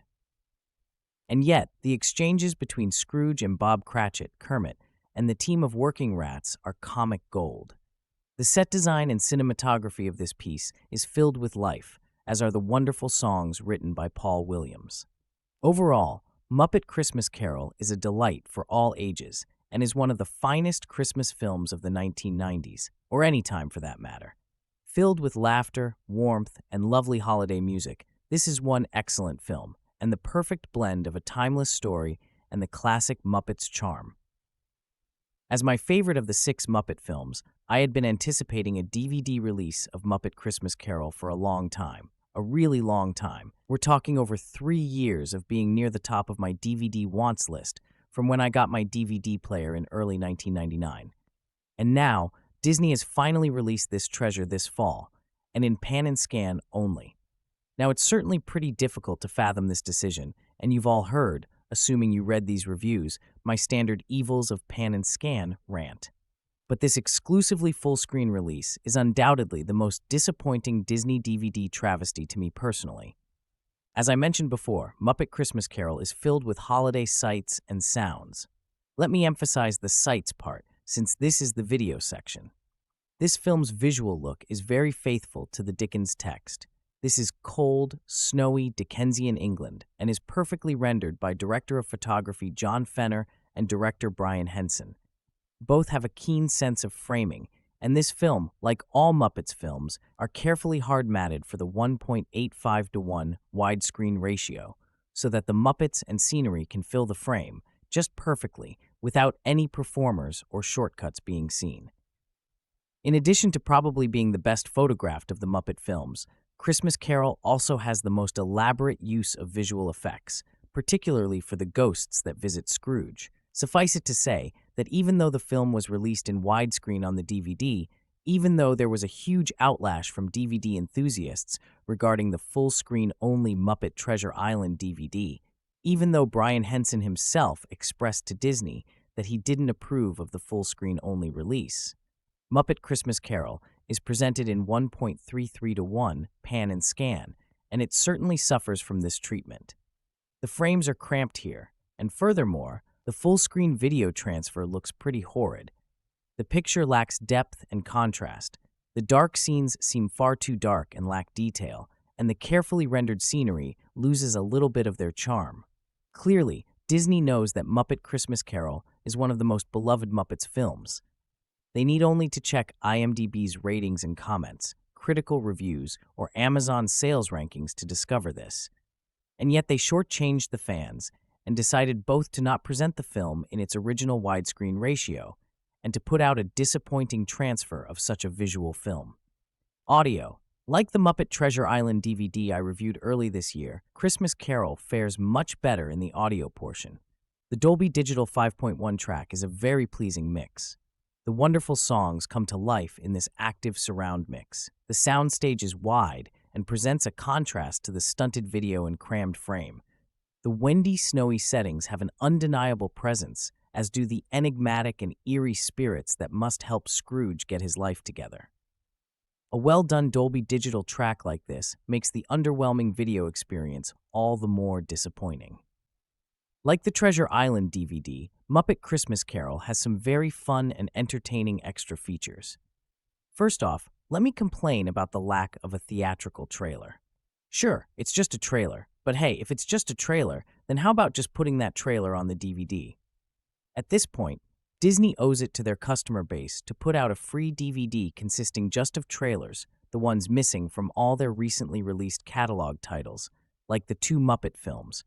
And yet, the exchanges between Scrooge and Bob Cratchit, Kermit, and the team of working rats are comic gold. The set design and cinematography of this piece is filled with life, as are the wonderful songs written by Paul Williams. Overall, Muppet Christmas Carol is a delight for all ages and is one of the finest Christmas films of the 1990s, or any time for that matter. Filled with laughter, warmth, and lovely holiday music, this is one excellent film, and the perfect blend of a timeless story and the classic Muppets charm. As my favorite of the 6 Muppet films, I had been anticipating a DVD release of Muppet Christmas Carol for a long time. A really long time. We're talking over 3 years of being near the top of my DVD wants list from when I got my DVD player in early 1999. And now, Disney has finally released this treasure this fall, and in pan and scan only. Now, it's certainly pretty difficult to fathom this decision, and you've all heard, assuming you read these reviews, my standard evils of pan and scan rant. But this exclusively full-screen release is undoubtedly the most disappointing Disney DVD travesty to me personally. As I mentioned before, Muppet Christmas Carol is filled with holiday sights and sounds. Let me emphasize the sights part, since this is the video section. This film's visual look is very faithful to the Dickens text. This is cold, snowy Dickensian England and is perfectly rendered by director of photography John Fenner and director Brian Henson. Both have a keen sense of framing, and this film, like all Muppets films, are carefully hard-matted for the 1.85:1 widescreen ratio, so that the Muppets and scenery can fill the frame just perfectly without any performers or shortcuts being seen. In addition to probably being the best photographed of the Muppet films, Christmas Carol also has the most elaborate use of visual effects, particularly for the ghosts that visit Scrooge. Suffice it to say that even though the film was released in widescreen on the DVD, even though there was a huge outlash from DVD enthusiasts regarding the full-screen-only Muppet Treasure Island DVD, even though Brian Henson himself expressed to Disney that he didn't approve of the full-screen-only release, Muppet Christmas Carol is presented in 1.33:1 pan and scan, and it certainly suffers from this treatment. The frames are cramped here, and furthermore, the full-screen video transfer looks pretty horrid. The picture lacks depth and contrast. The dark scenes seem far too dark and lack detail, and the carefully rendered scenery loses a little bit of their charm. Clearly, Disney knows that Muppet Christmas Carol is one of the most beloved Muppets films. They need only to check IMDb's ratings and comments, critical reviews, or Amazon's sales rankings to discover this. And yet they shortchanged the fans and decided both to not present the film in its original widescreen ratio and to put out a disappointing transfer of such a visual film. Audio. Like the Muppet Treasure Island DVD I reviewed early this year, Christmas Carol fares much better in the audio portion. The Dolby Digital 5.1 track is a very pleasing mix. The wonderful songs come to life in this active surround mix. The soundstage is wide and presents a contrast to the stunted video and crammed frame. The windy, snowy settings have an undeniable presence, as do the enigmatic and eerie spirits that must help Scrooge get his life together. A well-done Dolby Digital track like this makes the underwhelming video experience all the more disappointing. Like the Treasure Island DVD, Muppet Christmas Carol has some very fun and entertaining extra features. First off, let me complain about the lack of a theatrical trailer. Sure, it's just a trailer, but hey, if it's just a trailer, then how about just putting that trailer on the DVD? At this point, Disney owes it to their customer base to put out a free DVD consisting just of trailers, the ones missing from all their recently released catalog titles, like the two Muppet films,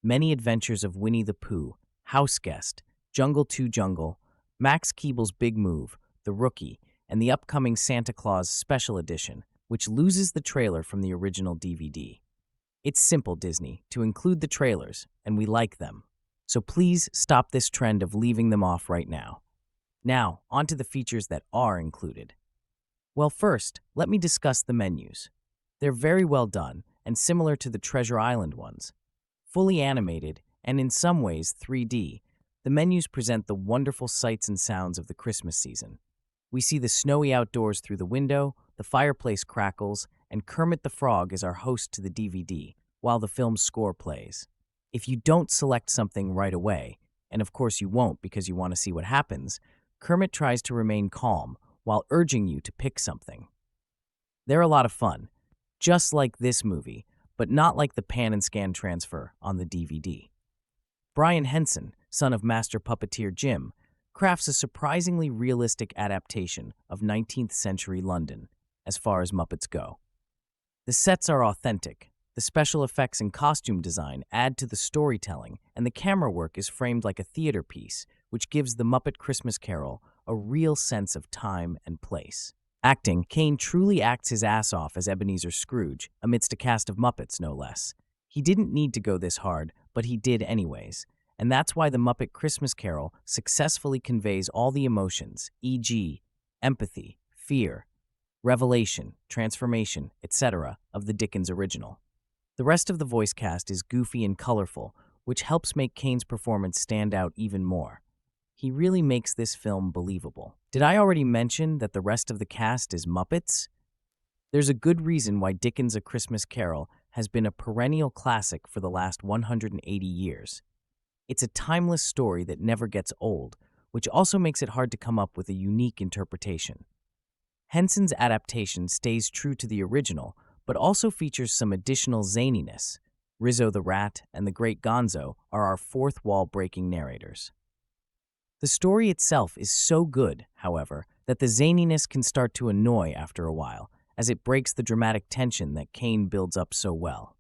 Many Adventures of Winnie the Pooh, House Guest, Jungle 2 Jungle, Max Keeble's Big Move, The Rookie, and the upcoming Santa Claus Special Edition, which loses the trailer from the original DVD. It's simple, Disney, to include the trailers, and we like them. So please stop this trend of leaving them off right now. Now, onto the features that are included. Well, first, let me discuss the menus. They're very well done and similar to the Treasure Island ones. Fully animated, and in some ways 3D, the menus present the wonderful sights and sounds of the Christmas season. We see the snowy outdoors through the window, the fireplace crackles, and Kermit the Frog is our host to the DVD, while the film's score plays. If you don't select something right away, and of course you won't because you want to see what happens, Kermit tries to remain calm while urging you to pick something. They're a lot of fun, just like this movie, but not like the pan and scan transfer on the DVD. Brian Henson, son of master puppeteer Jim, crafts a surprisingly realistic adaptation of 19th century London, as far as Muppets go. The sets are authentic, the special effects and costume design add to the storytelling, and the camera work is framed like a theater piece, which gives the Muppet Christmas Carol a real sense of time and place. Acting, Caine truly acts his ass off as Ebenezer Scrooge, amidst a cast of Muppets no less. He didn't need to go this hard, but he did anyways. And that's why the Muppet Christmas Carol successfully conveys all the emotions, e.g., empathy, fear, revelation, transformation, etc., of the Dickens original. The rest of the voice cast is goofy and colorful, which helps make Caine's performance stand out even more. He really makes this film believable. Did I already mention that the rest of the cast is Muppets? There's a good reason why Dickens' A Christmas Carol has been a perennial classic for the last 180 years. It's a timeless story that never gets old, which also makes it hard to come up with a unique interpretation. Henson's adaptation stays true to the original, but also features some additional zaniness. Rizzo the Rat and the Great Gonzo are our fourth wall-breaking narrators. The story itself is so good, however, that the zaniness can start to annoy after a while, as it breaks the dramatic tension that Caine builds up so well.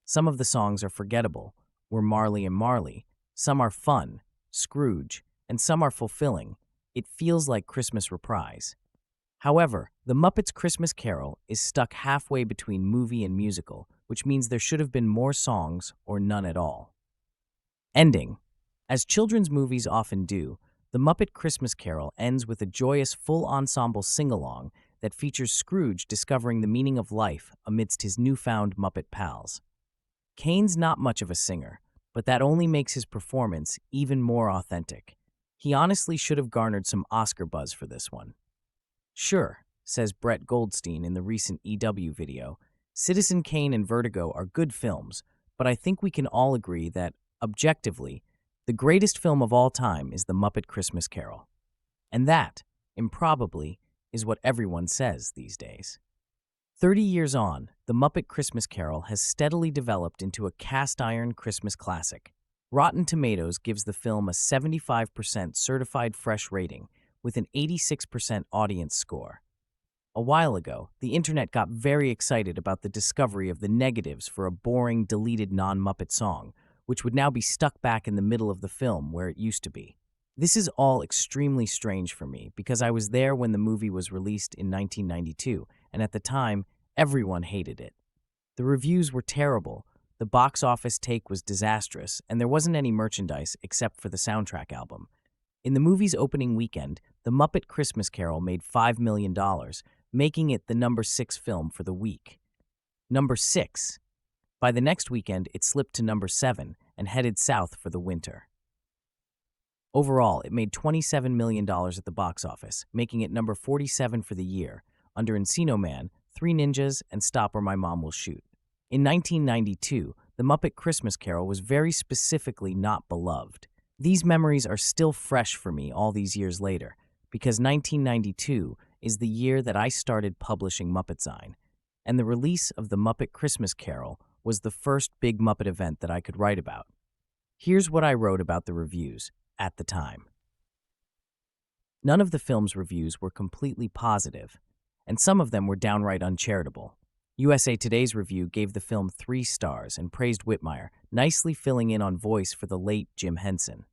Some of the songs are forgettable, We're Marley and Marley, some are fun, Scrooge, and some are fulfilling. It feels like Christmas reprise. However, The Muppets Christmas Carol is stuck halfway between movie and musical, which means there should have been more songs or none at all. Ending. As children's movies often do, The Muppet Christmas Carol ends with a joyous full-ensemble sing-along that features Scrooge discovering the meaning of life amidst his newfound Muppet pals. Caine's not much of a singer, but that only makes his performance even more authentic. He honestly should have garnered some Oscar buzz for this one. Sure, says Brett Goldstein in the recent EW video, Citizen Caine and Vertigo are good films, but I think we can all agree that, objectively, the greatest film of all time is The Muppet Christmas Carol. And that, improbably, is what everyone says these days. 30 years on, The Muppet Christmas Carol has steadily developed into a cast-iron Christmas classic. Rotten Tomatoes gives the film a 75% certified fresh rating, with an 86% audience score. A while ago, the internet got very excited about the discovery of the negatives for a boring, deleted non-Muppet song, which would now be stuck back in the middle of the film where it used to be. This is all extremely strange for me because I was there when the movie was released in 1992, and at the time, everyone hated it. The reviews were terrible, the box office take was disastrous, and there wasn't any merchandise except for the soundtrack album. In the movie's opening weekend, The Muppet Christmas Carol made $5 million, making it the number 6 film for the week. Number 6. By the next weekend, it slipped to number 7 and headed south for the winter. Overall, it made $27 million at the box office, making it number 47 for the year, under Encino Man, Three Ninjas, and Stop or My Mom Will Shoot. In 1992, The Muppet Christmas Carol was very specifically not beloved. These memories are still fresh for me all these years later, because 1992 is the year that I started publishing Muppetzine, and the release of The Muppet Christmas Carol was the first big Muppet event that I could write about. Here's what I wrote about the reviews at the time. None of the film's reviews were completely positive, and some of them were downright uncharitable. USA Today's review gave the film 3 stars and praised Whitmire, nicely filling in on voice for the late Jim Henson.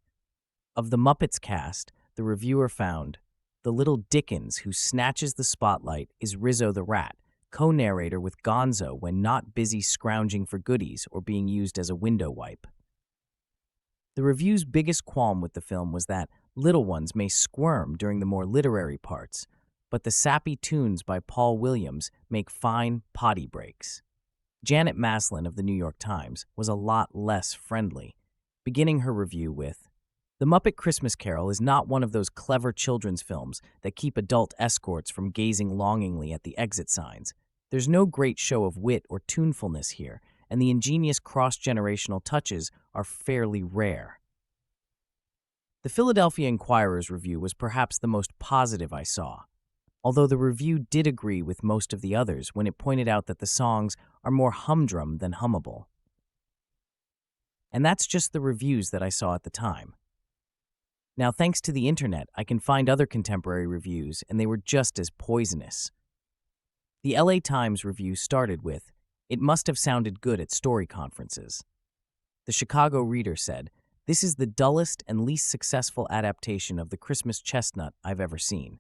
Of the Muppets cast, the reviewer found, "The little Dickens who snatches the spotlight is Rizzo the Rat, co-narrator with Gonzo when not busy scrounging for goodies or being used as a window wipe." The review's biggest qualm with the film was that little ones may squirm during the more literary parts, but the sappy tunes by Paul Williams make fine potty breaks. Janet Maslin of the New York Times was a lot less friendly, beginning her review with, "The Muppet Christmas Carol is not one of those clever children's films that keep adult escorts from gazing longingly at the exit signs. There's no great show of wit or tunefulness here, and the ingenious cross-generational touches are fairly rare." The Philadelphia Inquirer's review was perhaps the most positive I saw, although the review did agree with most of the others when it pointed out that the songs are more humdrum than hummable. And that's just the reviews that I saw at the time. Now, thanks to the internet, I can find other contemporary reviews, and they were just as poisonous. The LA Times review started with, "It must have sounded good at story conferences." The Chicago Reader said, "This is the dullest and least successful adaptation of the Christmas chestnut I've ever seen."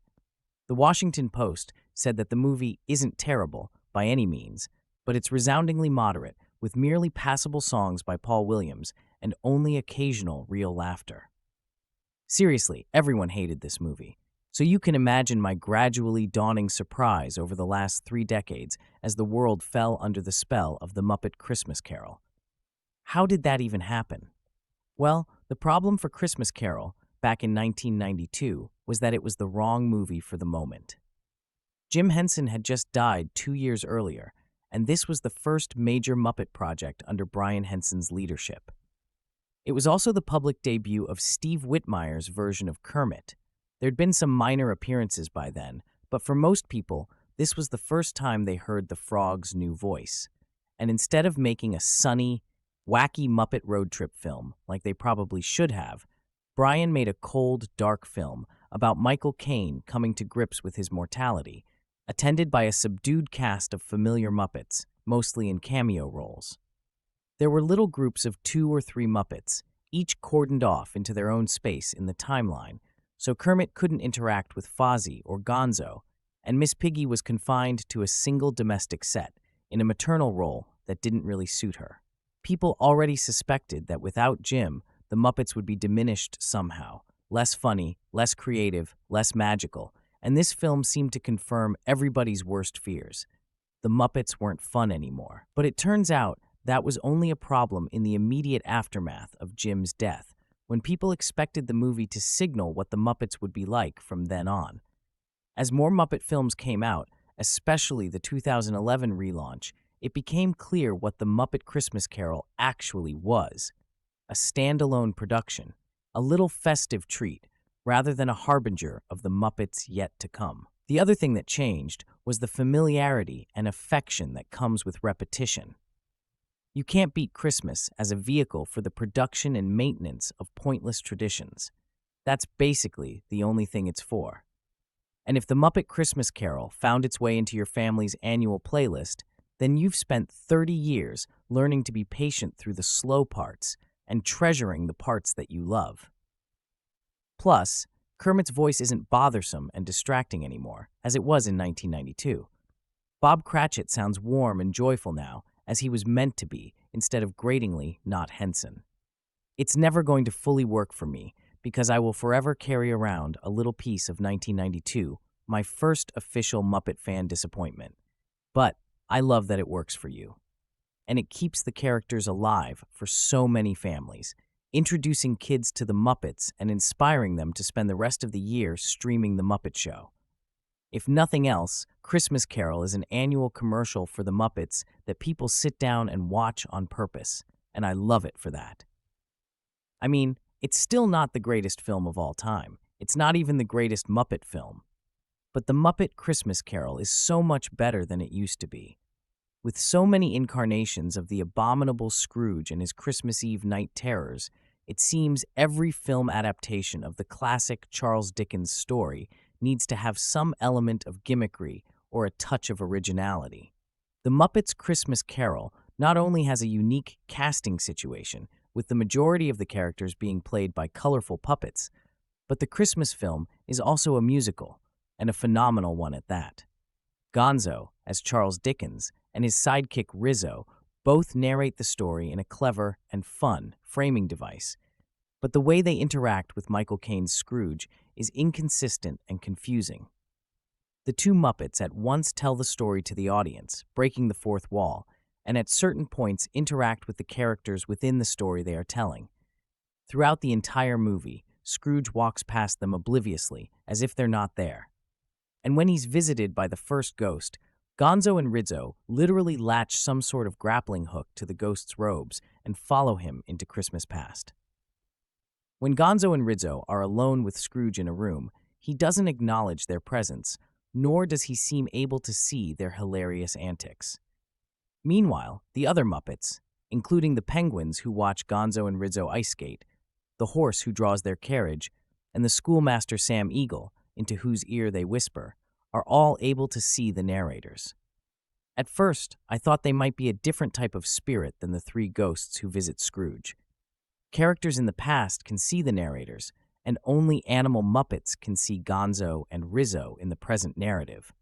The Washington Post said that the movie isn't terrible by any means, but it's resoundingly moderate, with merely passable songs by Paul Williams and only occasional real laughter. Seriously, everyone hated this movie, so you can imagine my gradually dawning surprise over the last 3 decades as the world fell under the spell of the Muppet Christmas Carol. How did that even happen? Well, the problem for Christmas Carol, back in 1992, was that it was the wrong movie for the moment. Jim Henson had just died 2 years earlier, and this was the first major Muppet project under Brian Henson's leadership. It was also the public debut of Steve Whitmire's version of Kermit. There'd been some minor appearances by then, but for most people, this was the first time they heard the frog's new voice. And instead of making a sunny, wacky Muppet road trip film like they probably should have, Brian made a cold, dark film about Michael Caine coming to grips with his mortality, attended by a subdued cast of familiar Muppets, mostly in cameo roles. There were little groups of 2 or 3 Muppets, each cordoned off into their own space in the timeline, so Kermit couldn't interact with Fozzie or Gonzo, and Miss Piggy was confined to a single domestic set, in a maternal role that didn't really suit her. People already suspected that without Jim, the Muppets would be diminished somehow, less funny, less creative, less magical, and this film seemed to confirm everybody's worst fears. The Muppets weren't fun anymore. But it turns out that was only a problem in the immediate aftermath of Jim's death, when people expected the movie to signal what the Muppets would be like from then on. As more Muppet films came out, especially the 2011 relaunch, it became clear what the Muppet Christmas Carol actually was: a standalone production, a little festive treat, rather than a harbinger of the Muppets yet to come. The other thing that changed was the familiarity and affection that comes with repetition. You can't beat Christmas as a vehicle for the production and maintenance of pointless traditions. That's basically the only thing it's for. And if the Muppet Christmas Carol found its way into your family's annual playlist, then you've spent 30 years learning to be patient through the slow parts and treasuring the parts that you love. Plus, Kermit's voice isn't bothersome and distracting anymore, as it was in 1992. Bob Cratchit sounds warm and joyful now, as he was meant to be, instead of gratingly not Henson. It's never going to fully work for me, because I will forever carry around a little piece of 1992, my first official Muppet fan disappointment. But I love that it works for you. And it keeps the characters alive for so many families, introducing kids to the Muppets and inspiring them to spend the rest of the year streaming The Muppet Show. If nothing else, Christmas Carol is an annual commercial for the Muppets that people sit down and watch on purpose, and I love it for that. I mean, it's still not the greatest film of all time. It's not even the greatest Muppet film. But the Muppet Christmas Carol is so much better than it used to be. With so many incarnations of the abominable Scrooge and his Christmas Eve night terrors, It seems every film adaptation of the classic Charles Dickens story needs to have some element of gimmickry or a touch of originality. The Muppets' Christmas Carol not only has a unique casting situation, with the majority of the characters being played by colorful puppets, but the Christmas film is also a musical, and a phenomenal one at that. Gonzo, as Charles Dickens, and his sidekick Rizzo both narrate the story in a clever and fun framing device, but the way they interact with Michael Caine's Scrooge is inconsistent and confusing. The two Muppets at once tell the story to the audience, breaking the fourth wall, and at certain points interact with the characters within the story they are telling. Throughout the entire movie, Scrooge walks past them obliviously, as if they're not there. And when he's visited by the first ghost, Gonzo and Rizzo literally latch some sort of grappling hook to the ghost's robes and follow him into Christmas past. When Gonzo and Rizzo are alone with Scrooge in a room, he doesn't acknowledge their presence, nor does he seem able to see their hilarious antics. Meanwhile, the other Muppets, including the penguins who watch Gonzo and Rizzo ice skate, the horse who draws their carriage, and the schoolmaster Sam Eagle, into whose ear they whisper, are all able to see the narrators. At first, I thought they might be a different type of spirit than the three ghosts who visit Scrooge. Characters in the past can see the narrators, and only animal Muppets can see Gonzo and Rizzo in the present narrative.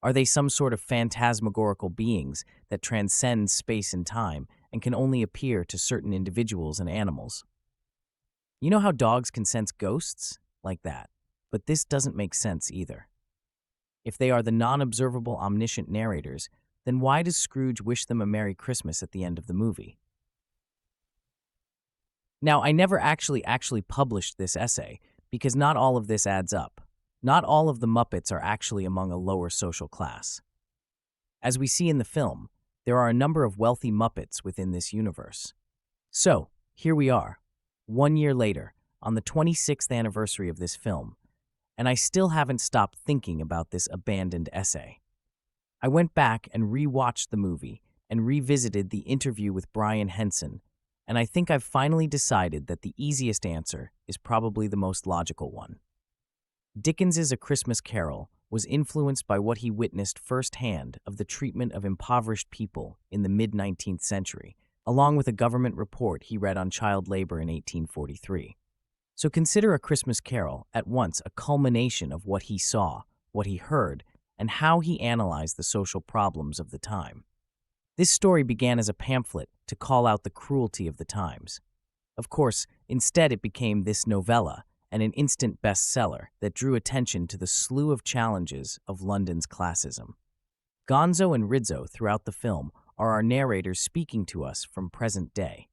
Are they some sort of phantasmagorical beings that transcend space and time and can only appear to certain individuals and animals? You know how dogs can sense ghosts? Like that. But this doesn't make sense either. If they are the non-observable omniscient narrators, then why does Scrooge wish them a Merry Christmas at the end of the movie? Now, I never actually published this essay because not all of this adds up. Not all of the Muppets are actually among a lower social class. As we see in the film, there are a number of wealthy Muppets within this universe. So, here we are, 1 year later, on the 26th anniversary of this film, and I still haven't stopped thinking about this abandoned essay. I went back and re-watched the movie and revisited the interview with Brian Henson, and I think I've finally decided that the easiest answer is probably the most logical one. Dickens's A Christmas Carol was influenced by what he witnessed firsthand of the treatment of impoverished people in the mid-19th century, along with a government report he read on child labor in 1843. So consider A Christmas Carol at once a culmination of what he saw, what he heard, and how he analyzed the social problems of the time. This story began as a pamphlet to call out the cruelty of the times. Of course, instead it became this novella, and an instant bestseller that drew attention to the slew of challenges of London's classism. Gonzo and Rizzo throughout the film are our narrators speaking to us from present day.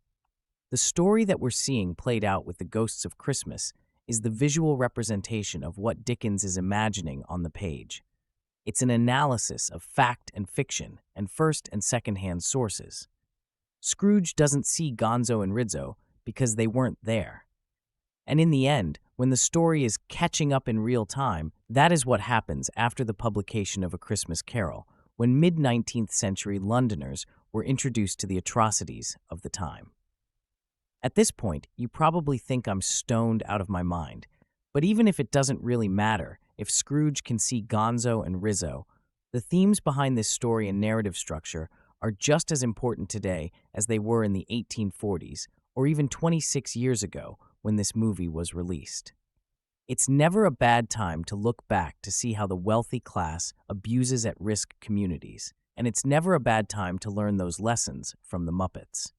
The story that we're seeing played out with the ghosts of Christmas is the visual representation of what Dickens is imagining on the page. It's an analysis of fact and fiction and first and second-hand sources. Scrooge doesn't see Gonzo and Rizzo because they weren't there. And in the end, when the story is catching up in real time, that is what happens after the publication of A Christmas Carol, when mid-19th century Londoners were introduced to the atrocities of the time. At this point, you probably think I'm stoned out of my mind, but even if it doesn't really matter, if Scrooge can see Gonzo and Rizzo, the themes behind this story and narrative structure are just as important today as they were in the 1840s, or even 26 years ago, when this movie was released. It's never a bad time to look back to see how the wealthy class abuses at-risk communities, and it's never a bad time to learn those lessons from the Muppets.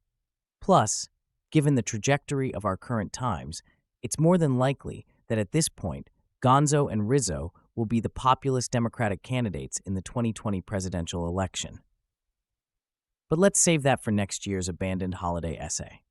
Plus, given the trajectory of our current times, it's more than likely that at this point, Gonzo and Rizzo will be the populist Democratic candidates in the 2020 presidential election. But let's save that for next year's abandoned holiday essay.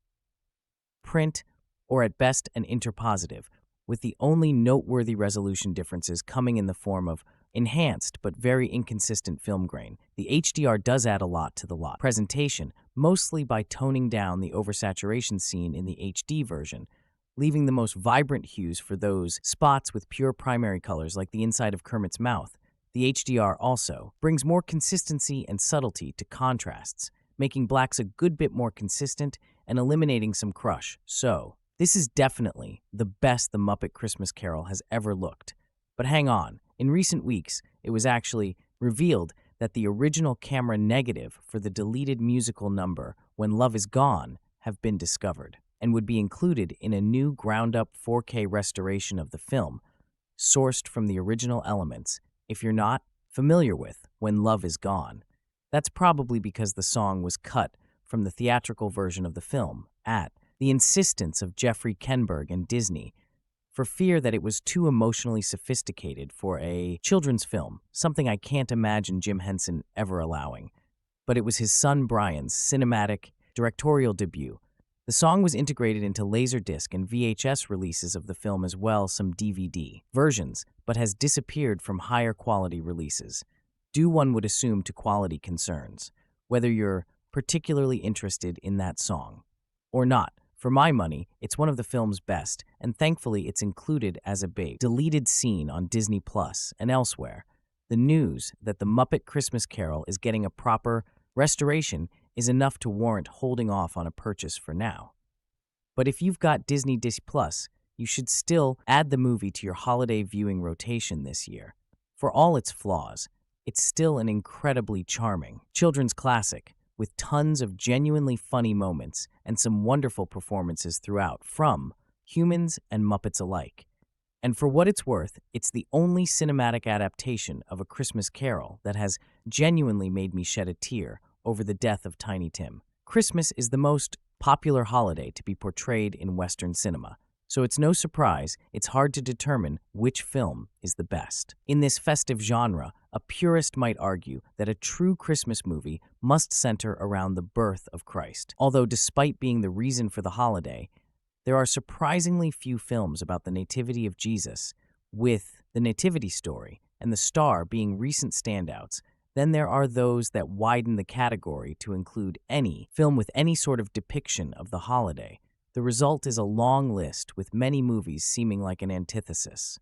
Print, or at best an interpositive, with the only noteworthy resolution differences coming in the form of enhanced but very inconsistent film grain. The HDR does add a lot to the presentation, mostly by toning down the oversaturation scene in the HD version, leaving the most vibrant hues for those spots with pure primary colors like the inside of Kermit's mouth. The HDR also brings more consistency and subtlety to contrasts, making blacks a good bit more consistent and eliminating some crush. So, This is definitely the best The Muppet Christmas Carol has ever looked. But hang on, in recent weeks, it was actually revealed that the original camera negative for the deleted musical number When Love Is Gone have been discovered and would be included in a new ground-up 4K restoration of the film, sourced from the original elements. If you're not familiar with When Love Is Gone, that's probably because the song was cut from the theatrical version of the film at the insistence of Jeffrey Kenberg and Disney, for fear that it was too emotionally sophisticated for a children's film, something I can't imagine Jim Henson ever allowing. But it was his son Brian's cinematic directorial debut. The song was integrated into Laserdisc and VHS releases of the film, as well as some DVD versions, but has disappeared from higher quality releases, due, one would assume, to quality concerns, whether you're particularly interested in that song or not. For my money, it's one of the film's best, and thankfully it's included as a big deleted scene on Disney Plus and elsewhere. The news that The Muppet Christmas Carol is getting a proper restoration is enough to warrant holding off on a purchase for now. But if you've got Disney Disc Plus, you should still add the movie to your holiday viewing rotation this year. For all its flaws, it's still an incredibly charming children's classic, with tons of genuinely funny moments and some wonderful performances throughout from humans and Muppets alike. And for what it's worth, it's the only cinematic adaptation of A Christmas Carol that has genuinely made me shed a tear over the death of Tiny Tim. Christmas is the most popular holiday to be portrayed in Western cinema, so it's no surprise it's hard to determine which film is the best. In this festive genre, a purist might argue that a true Christmas movie must center around the birth of Christ. Although despite being the reason for the holiday, there are surprisingly few films about the nativity of Jesus, with the nativity story and the star being recent standouts. Then there are those that widen the category to include any film with any sort of depiction of the holiday. The result is a long list with many movies seeming like an antithesis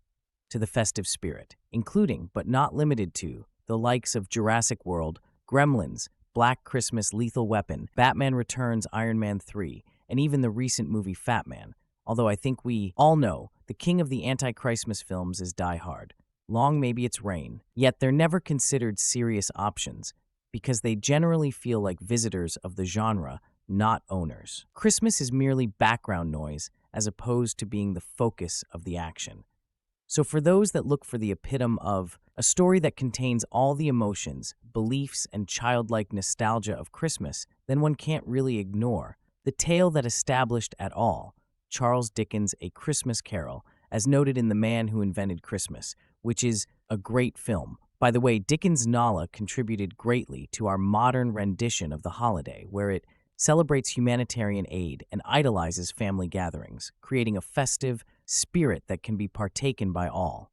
to the festive spirit, including, but not limited to, the likes of Jurassic World, Gremlins, Black Christmas, Lethal Weapon, Batman Returns, Iron Man 3, and even the recent movie Fat Man. Although I think we all know the king of the anti-Christmas films is Die Hard. Long maybe its reign, yet they're never considered serious options because they generally feel like visitors of the genre, not owners. Christmas is merely background noise as opposed to being the focus of the action. So for those that look for the epitome of a story that contains all the emotions, beliefs, and childlike nostalgia of Christmas, then one can't really ignore the tale that established at all Charles Dickens' A Christmas Carol, as noted in The Man Who Invented Christmas, which is a great film. By the way, Dickens' Nala contributed greatly to our modern rendition of the holiday, where it celebrates humanitarian aid and idolizes family gatherings, creating a festive spirit that can be partaken by all.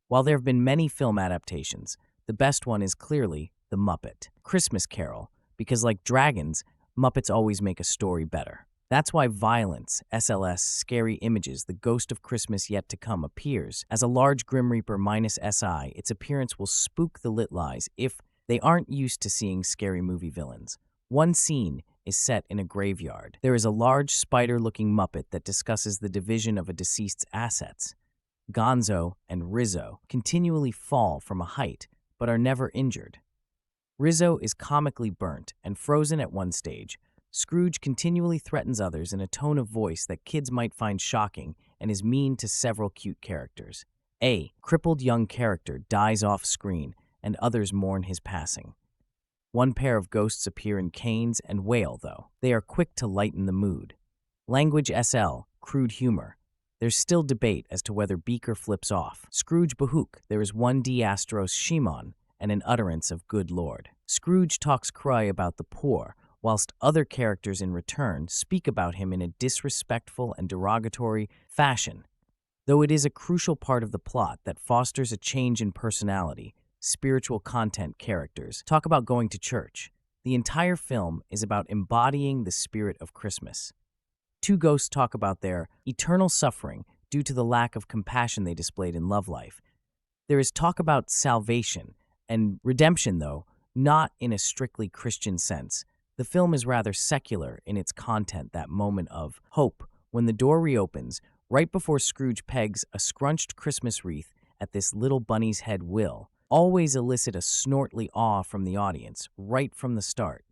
While there have been many film adaptations, the best one is clearly The Muppet Christmas Carol, because like dragons, Muppets always make a story better. That's why Violence, SLS, Scary Images, The Ghost of Christmas Yet to Come appears as a large Grim Reaper minus SI. Its appearance will spook the Litlies if they aren't used to seeing scary movie villains. One scene is set in a graveyard. There is a large spider-looking Muppet that discusses the division of a deceased's assets. Gonzo and Rizzo continually fall from a height, but are never injured. Rizzo is comically burnt and frozen at one stage. Scrooge continually threatens others in a tone of voice that kids might find shocking and is mean to several cute characters. A crippled young character dies off screen and others mourn his passing. One pair of ghosts appear in Caine's and Whale, though. They are quick to lighten the mood. Language SL, crude humor. There's still debate as to whether Beaker flips off. Scrooge Bahook, there is one Astros Shimon and an utterance of good Lord. Scrooge talks cry about the poor, whilst other characters in return speak about him in a disrespectful and derogatory fashion. Though it is a crucial part of the plot that fosters a change in personality, spiritual content characters talk about going to church. The entire film is about embodying the spirit of Christmas. Two ghosts talk about their eternal suffering due to the lack of compassion they displayed in love life. There is talk about salvation and redemption, though, not in a strictly Christian sense. The film is rather secular in its content, that moment of hope when the door reopens, right before Scrooge pegs a scrunched Christmas wreath at this little bunny's head will always elicit a snortly awe from the audience right from the start.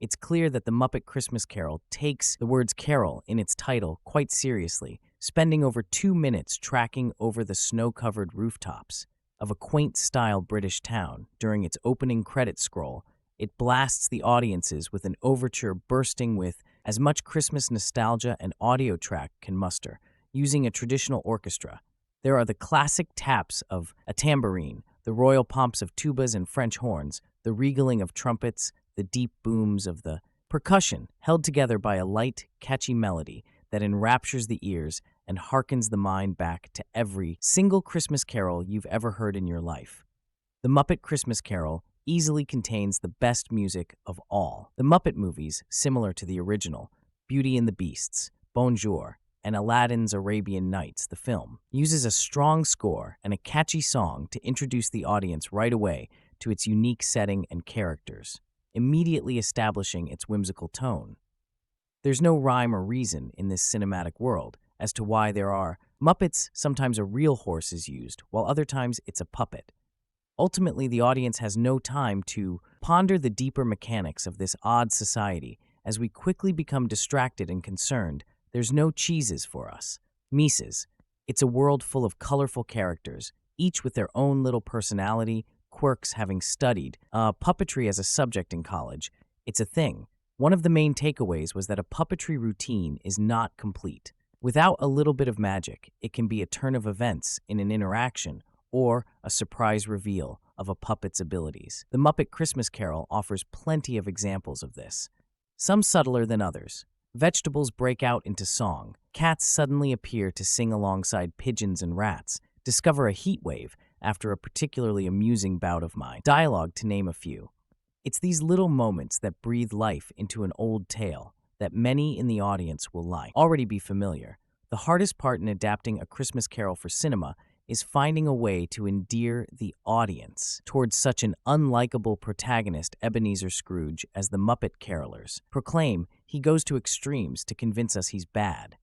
It's clear that the Muppet Christmas Carol takes the words carol in its title quite seriously, spending over 2 minutes tracking over the snow-covered rooftops of a quaint-style British town. During its opening credit scroll, it blasts the audiences with an overture bursting with as much Christmas nostalgia an audio track can muster, using a traditional orchestra. There are the classic taps of a tambourine, the royal pomps of tubas and French horns, the regaling of trumpets, the deep booms of the percussion, held together by a light, catchy melody that enraptures the ears and harkens the mind back to every single Christmas carol you've ever heard in your life. The Muppet Christmas Carol easily contains the best music of all. The Muppet movies, similar to the original, Beauty and the Beasts, Bonjour, and Aladdin's Arabian Nights, the film, uses a strong score and a catchy song to introduce the audience right away to its unique setting and characters, immediately establishing its whimsical tone. There's no rhyme or reason in this cinematic world as to why there are Muppets. Sometimes a real horse is used, while other times it's a puppet. Ultimately, the audience has no time to ponder the deeper mechanics of this odd society. As we quickly become distracted and concerned, there's no cheeses for us. Mises. It's a world full of colorful characters, each with their own little personality, quirks. Having studied puppetry as a subject in college, it's a thing. One of the main takeaways was that a puppetry routine is not complete. Without a little bit of magic, it can be a turn of events in an interaction or a surprise reveal of a puppet's abilities. The Muppet Christmas Carol offers plenty of examples of this, some subtler than others. Vegetables break out into song, cats suddenly appear to sing alongside pigeons and rats, discover a heat wave after a particularly amusing bout of mind. Dialogue, to name a few. It's these little moments that breathe life into an old tale that many in the audience will already be familiar. The hardest part in adapting A Christmas Carol for cinema is finding a way to endear the audience towards such an unlikable protagonist. Ebenezer Scrooge, as the Muppet carolers proclaim, he goes to extremes to convince us he's bad.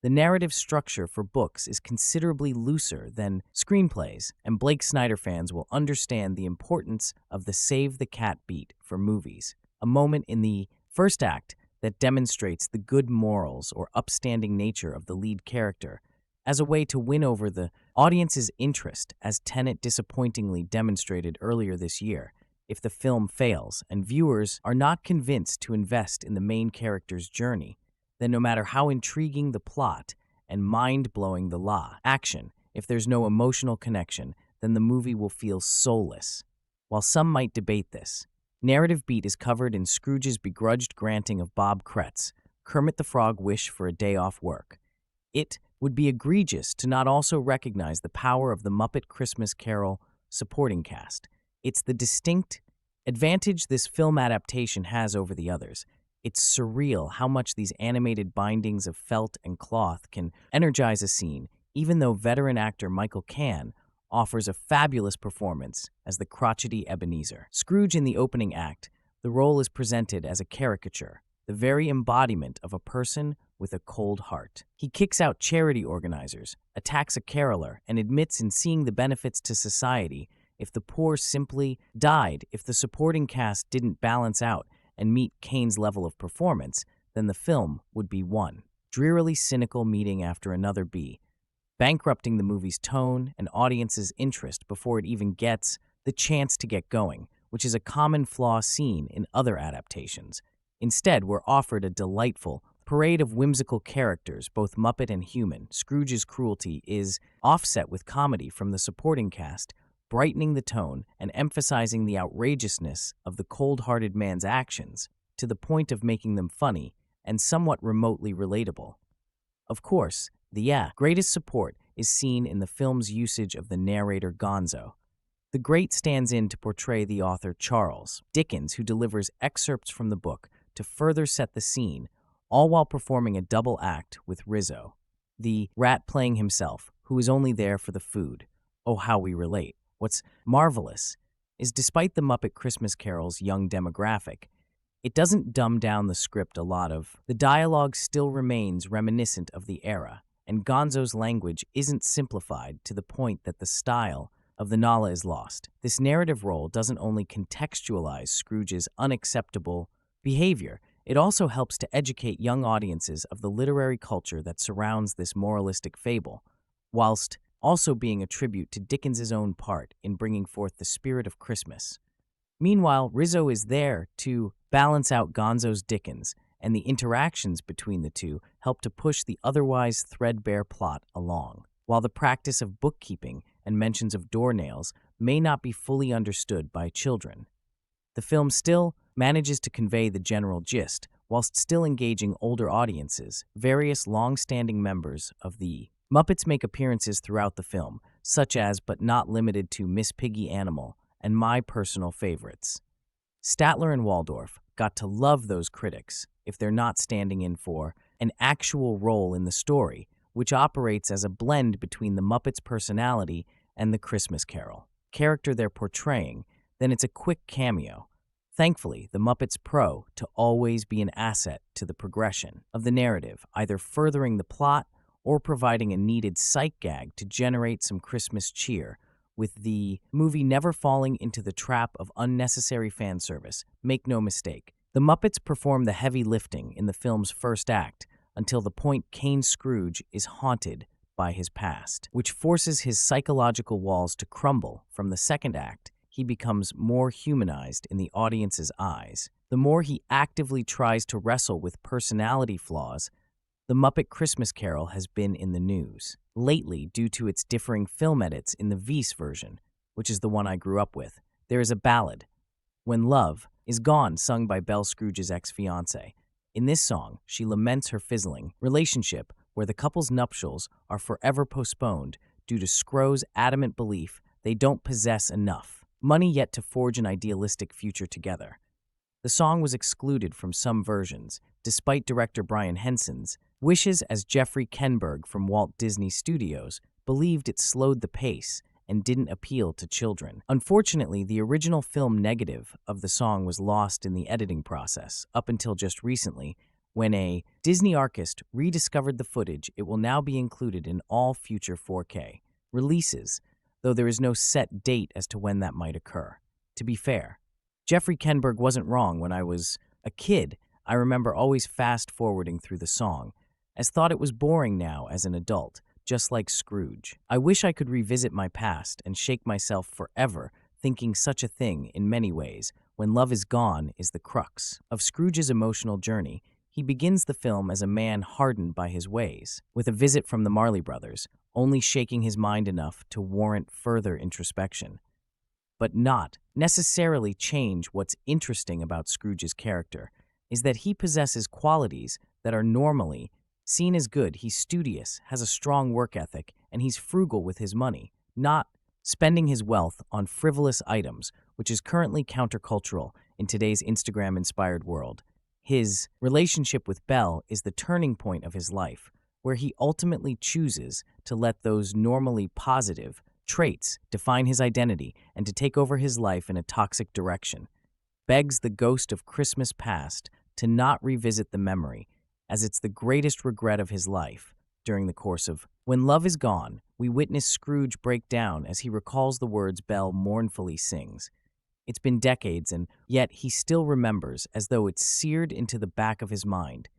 The narrative structure for books is considerably looser than screenplays, and Blake Snyder fans will understand the importance of the Save the Cat beat for movies, a moment in the first act that demonstrates the good morals or upstanding nature of the lead character as a way to win over the audience's interest, as Tenet disappointingly demonstrated earlier this year. If the film fails and viewers are not convinced to invest in the main character's journey, then no matter how intriguing the plot and mind-blowing the action, if there's no emotional connection, then the movie will feel soulless. While some might debate this, narrative beat is covered in Scrooge's begrudged granting of Bob Cret's Kermit the Frog wish for a day off work. It would be egregious to not also recognize the power of the Muppet Christmas Carol supporting cast. It's the distinct advantage this film adaptation has over the others. It's surreal how much these animated bindings of felt and cloth can energize a scene, even though veteran actor Michael Caine offers a fabulous performance as the crotchety Ebenezer Scrooge. In the opening act, the role is presented as a caricature, the very embodiment of a person with a cold heart. He kicks out charity organizers, attacks a caroler, and admits in seeing the benefits to society if the poor simply died. If the supporting cast didn't balance out and meet Caine's level of performance, then the film would be one drearily cynical meeting after another bankrupting the movie's tone and audience's interest before it even gets the chance to get going, which is a common flaw seen in other adaptations. Instead, we're offered a delightful parade of whimsical characters, both Muppet and human. Scrooge's cruelty is offset with comedy from the supporting cast, brightening the tone and emphasizing the outrageousness of the cold-hearted man's actions to the point of making them funny and somewhat remotely relatable. Of course, the greatest support is seen in the film's usage of the narrator Gonzo. The great stands in to portray the author Charles Dickens, who delivers excerpts from the book to further set the scene, all while performing a double act with Rizzo, the rat playing himself, who is only there for the food. Oh, how we relate. What's marvelous is, despite the Muppet Christmas Carol's young demographic, It doesn't dumb down the script a lot of. The dialogue still remains reminiscent of the era, and Gonzo's language isn't simplified to the point that the style of the Nala is lost. This narrative role doesn't only contextualize Scrooge's unacceptable behavior, it also helps to educate young audiences of the literary culture that surrounds this moralistic fable, whilst also being a tribute to Dickens's own part in bringing forth the spirit of Christmas. Meanwhile, Rizzo is there to balance out Gonzo's Dickens, and the interactions between the two help to push the otherwise threadbare plot along. While the practice of bookkeeping and mentions of doornails may not be fully understood by children, the film still manages to convey the general gist, whilst still engaging older audiences. Various long-standing members of the Muppets make appearances throughout the film, such as but not limited to Miss Piggy Animal and my personal favorites. Statler and Waldorf got to love those critics if they're not standing in for an actual role in the story, which operates as a blend between the Muppets' personality and the Christmas Carol character they're portraying. Then it's a quick cameo. Thankfully, the Muppets pro to always be an asset to the progression of the narrative, either furthering the plot or providing a needed sight gag to generate some Christmas cheer, with the movie never falling into the trap of unnecessary fan service. Make no mistake, the Muppets perform the heavy lifting in the film's first act until the point Caine Scrooge is haunted by his past, which forces his psychological walls to crumble. From the second act, he becomes more humanized in the audience's eyes. The more he actively tries to wrestle with personality flaws, the Muppet Christmas Carol has been in the news lately due to its differing film edits. In the Vista version, which is the one I grew up with, there is a ballad, When Love Is Gone, sung by Belle Scrooge's ex-fiancé. In this song, she laments her fizzling relationship, where the couple's nuptials are forever postponed due to Scrooge's adamant belief they don't possess enough money yet to forge an idealistic future together. The song was excluded from some versions, despite director Brian Henson's wishes, as Jeffrey Kenberg from Walt Disney Studios believed it slowed the pace and didn't appeal to children. Unfortunately, the original film negative of the song was lost in the editing process up until just recently, when a Disney archivist rediscovered the footage. It will now be included in all future 4K releases, though there is no set date as to when that might occur. To be fair, Jeffrey Kenberg wasn't wrong. When I was a kid, I remember always fast-forwarding through the song, as thought it was boring now as an adult, just like Scrooge. I wish I could revisit my past and shake myself forever thinking such a thing. In many ways, When Love Is Gone is the crux of Scrooge's emotional journey. He begins the film as a man hardened by his ways, with a visit from the Marley Brothers, only shaking his mind enough to warrant further introspection, but not necessarily change. What's interesting about Scrooge's character is that he possesses qualities that are normally seen as good. He's studious, has a strong work ethic, and he's frugal with his money, not spending his wealth on frivolous items, which is currently countercultural in today's Instagram-inspired world. His relationship with Belle is the turning point of his life, where he ultimately chooses to let those normally positive traits define his identity and to take over his life in a toxic direction. Begs the ghost of Christmas past to not revisit the memory, as it's the greatest regret of his life. During the course of When Love Is Gone, we witness Scrooge break down as he recalls the words Belle mournfully sings. It's been decades, and yet he still remembers, as though it's seared into the back of his mind.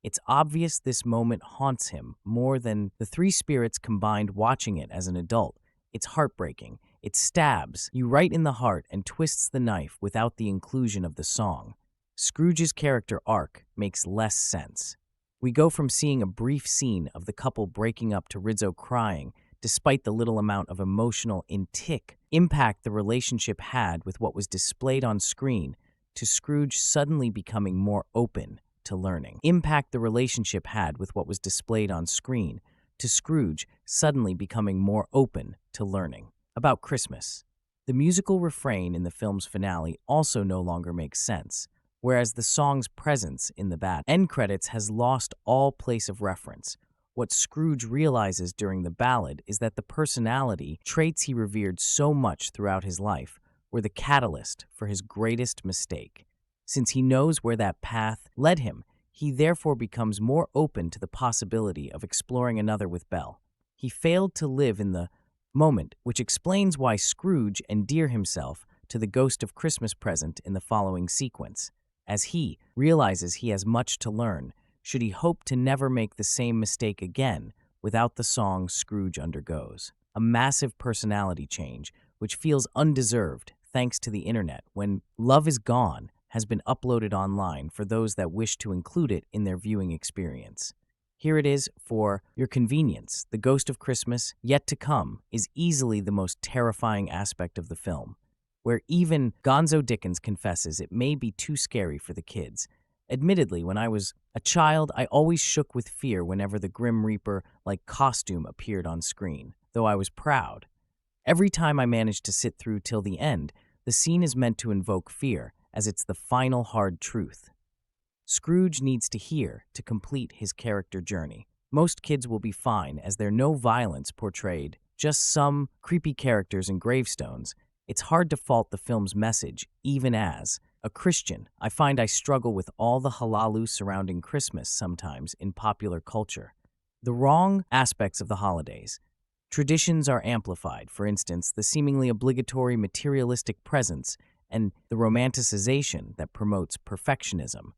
It's obvious this moment haunts him more than the three spirits combined. Watching it as an adult, it's heartbreaking. It stabs you right in the heart and twists the knife. Without the inclusion of the song, Scrooge's character arc makes less sense. We go from seeing a brief scene of the couple breaking up to Rizzo crying, despite the little amount of emotional impact the relationship had with what was displayed on screen, to Scrooge suddenly becoming more open to learning. Impact the relationship had with what was displayed on screen, to Scrooge suddenly becoming more open to learning about Christmas. The musical refrain in the film's finale also no longer makes sense, whereas the song's presence in the end credits has lost all place of reference. What Scrooge realizes during the ballad is that the personality traits he revered so much throughout his life were the catalyst for his greatest mistake. Since he knows where that path led him, he therefore becomes more open to the possibility of exploring another with Belle. He failed to live in the moment, which explains why Scrooge endears himself to the ghost of Christmas present in the following sequence. As he realizes he has much to learn, should he hope to never make the same mistake again without the song Scrooge undergoes. A massive personality change, which feels undeserved thanks to the internet when Love Is Gone has been uploaded online for those that wish to include it in their viewing experience. Here it is for your convenience. The Ghost of Christmas, Yet to Come, is easily the most terrifying aspect of the film, where even Gonzo Dickens confesses it may be too scary for the kids. Admittedly, when I was a child, I always shook with fear whenever the Grim Reaper-like costume appeared on screen, though I was proud. Every time I managed to sit through till the end, the scene is meant to invoke fear, as it's the final hard truth Scrooge needs to hear to complete his character journey. Most kids will be fine, as there's no violence portrayed, just some creepy characters and gravestones. It's hard to fault the film's message, even as a Christian. I find I struggle with all the halalu surrounding Christmas sometimes in popular culture. The wrong aspects of the holidays. Traditions are amplified, for instance, the seemingly obligatory materialistic presents and the romanticization that promotes perfectionism.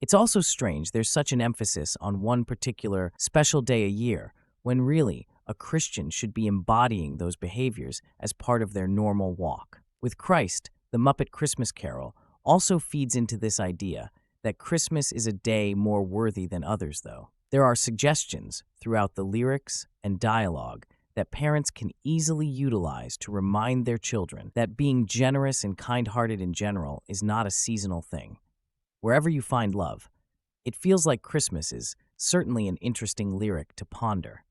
It's also strange there's such an emphasis on one particular special day a year, when really a Christian should be embodying those behaviors as part of their normal walk. With Christ, the Muppet Christmas Carol also feeds into this idea that Christmas is a day more worthy than others, though. There are suggestions throughout the lyrics and dialogue that parents can easily utilize to remind their children that being generous and kind-hearted in general is not a seasonal thing. Wherever you find love, it feels like Christmas is certainly an interesting lyric to ponder.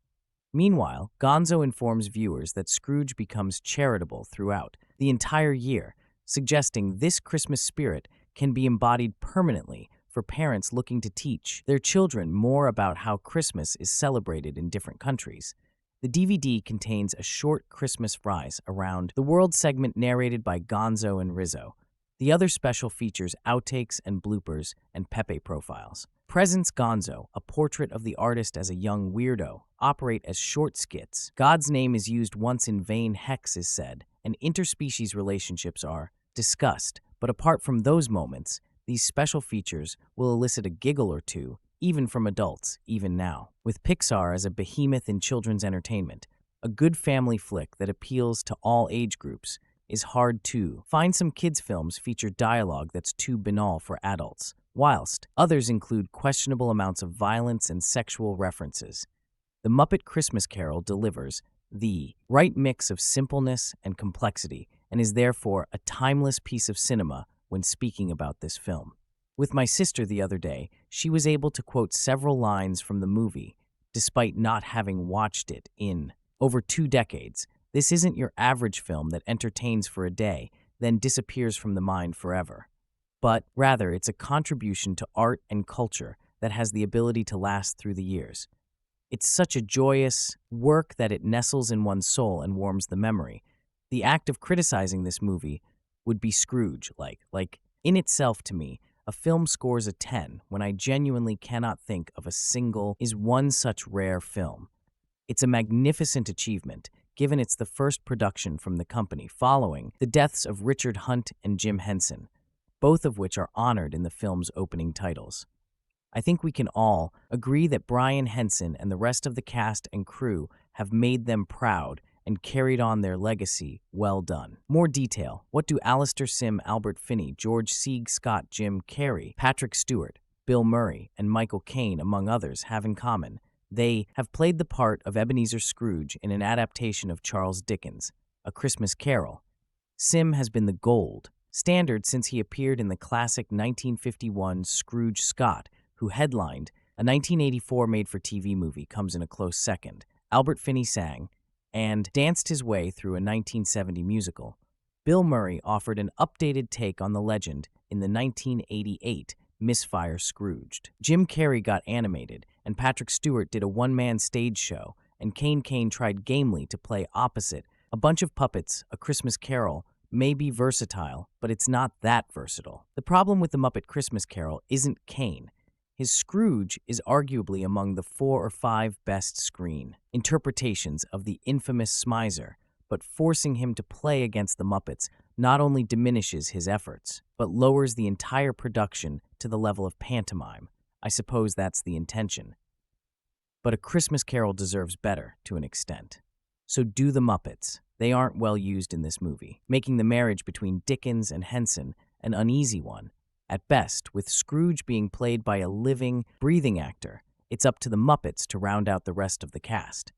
Meanwhile, Gonzo informs viewers that Scrooge becomes charitable throughout the entire year, suggesting this Christmas spirit can be embodied permanently for parents looking to teach their children more about how Christmas is celebrated in different countries. The DVD contains a short Christmas rise around the world segment narrated by Gonzo and Rizzo. The other special features outtakes and bloopers and Pepe profiles. Presents Gonzo, a portrait of the artist as a young weirdo, operate as short skits. God's name is used once in vain, Hex is said, and interspecies relationships are discussed. But apart from those moments, these special features will elicit a giggle or two, even from adults, even now. With Pixar as a behemoth in children's entertainment, a good family flick that appeals to all age groups is hard to find. Some kids' films feature dialogue that's too banal for adults, whilst others include questionable amounts of violence and sexual references. The Muppet Christmas Carol delivers the right mix of simpleness and complexity and is therefore a timeless piece of cinema when speaking about this film. With my sister the other day, she was able to quote several lines from the movie, despite not having watched it in over 2 decades. This isn't your average film that entertains for a day, then disappears from the mind forever. But rather, it's a contribution to art and culture that has the ability to last through the years. It's such a joyous work that it nestles in one's soul and warms the memory. The act of criticizing this movie would be Scrooge-like. In itself, to me, a film scores a 10 when I genuinely cannot think of a single is one such rare film. It's a magnificent achievement, given it's the first production from the company following the deaths of Richard Hunt and Jim Henson, both of which are honored in the film's opening titles. I think we can all agree that Brian Henson and the rest of the cast and crew have made them proud and carried on their legacy well done. More detail. What do Alistair Sim, Albert Finney, George C. Scott, Jim Carrey, Patrick Stewart, Bill Murray, and Michael Caine, among others, have in common? They have played the part of Ebenezer Scrooge in an adaptation of Charles Dickens' A Christmas Carol. Sim has been the gold standard since he appeared in the classic 1951 Scrooge. Scott, who headlined a 1984 made-for-TV movie, comes in a close second. Albert Finney sang and danced his way through a 1970 musical. Bill Murray offered an updated take on the legend in the 1988 Misfire Scrooged. Jim Carrey got animated, and Patrick Stewart did a one-man stage show, and Caine tried gamely to play opposite a bunch of puppets, A Christmas Carol, may be versatile, but it's not that versatile. The problem with The Muppet Christmas Carol isn't Caine. His Scrooge is arguably among the 4 or 5 best screen interpretations of the infamous Smizer, but forcing him to play against the Muppets not only diminishes his efforts, but lowers the entire production to the level of pantomime. I suppose that's the intention. But A Christmas Carol deserves better, to an extent. So do the Muppets. They aren't well used in this movie, making the marriage between Dickens and Henson an uneasy one. At best, with Scrooge being played by a living, breathing actor, it's up to the Muppets to round out the rest of the cast.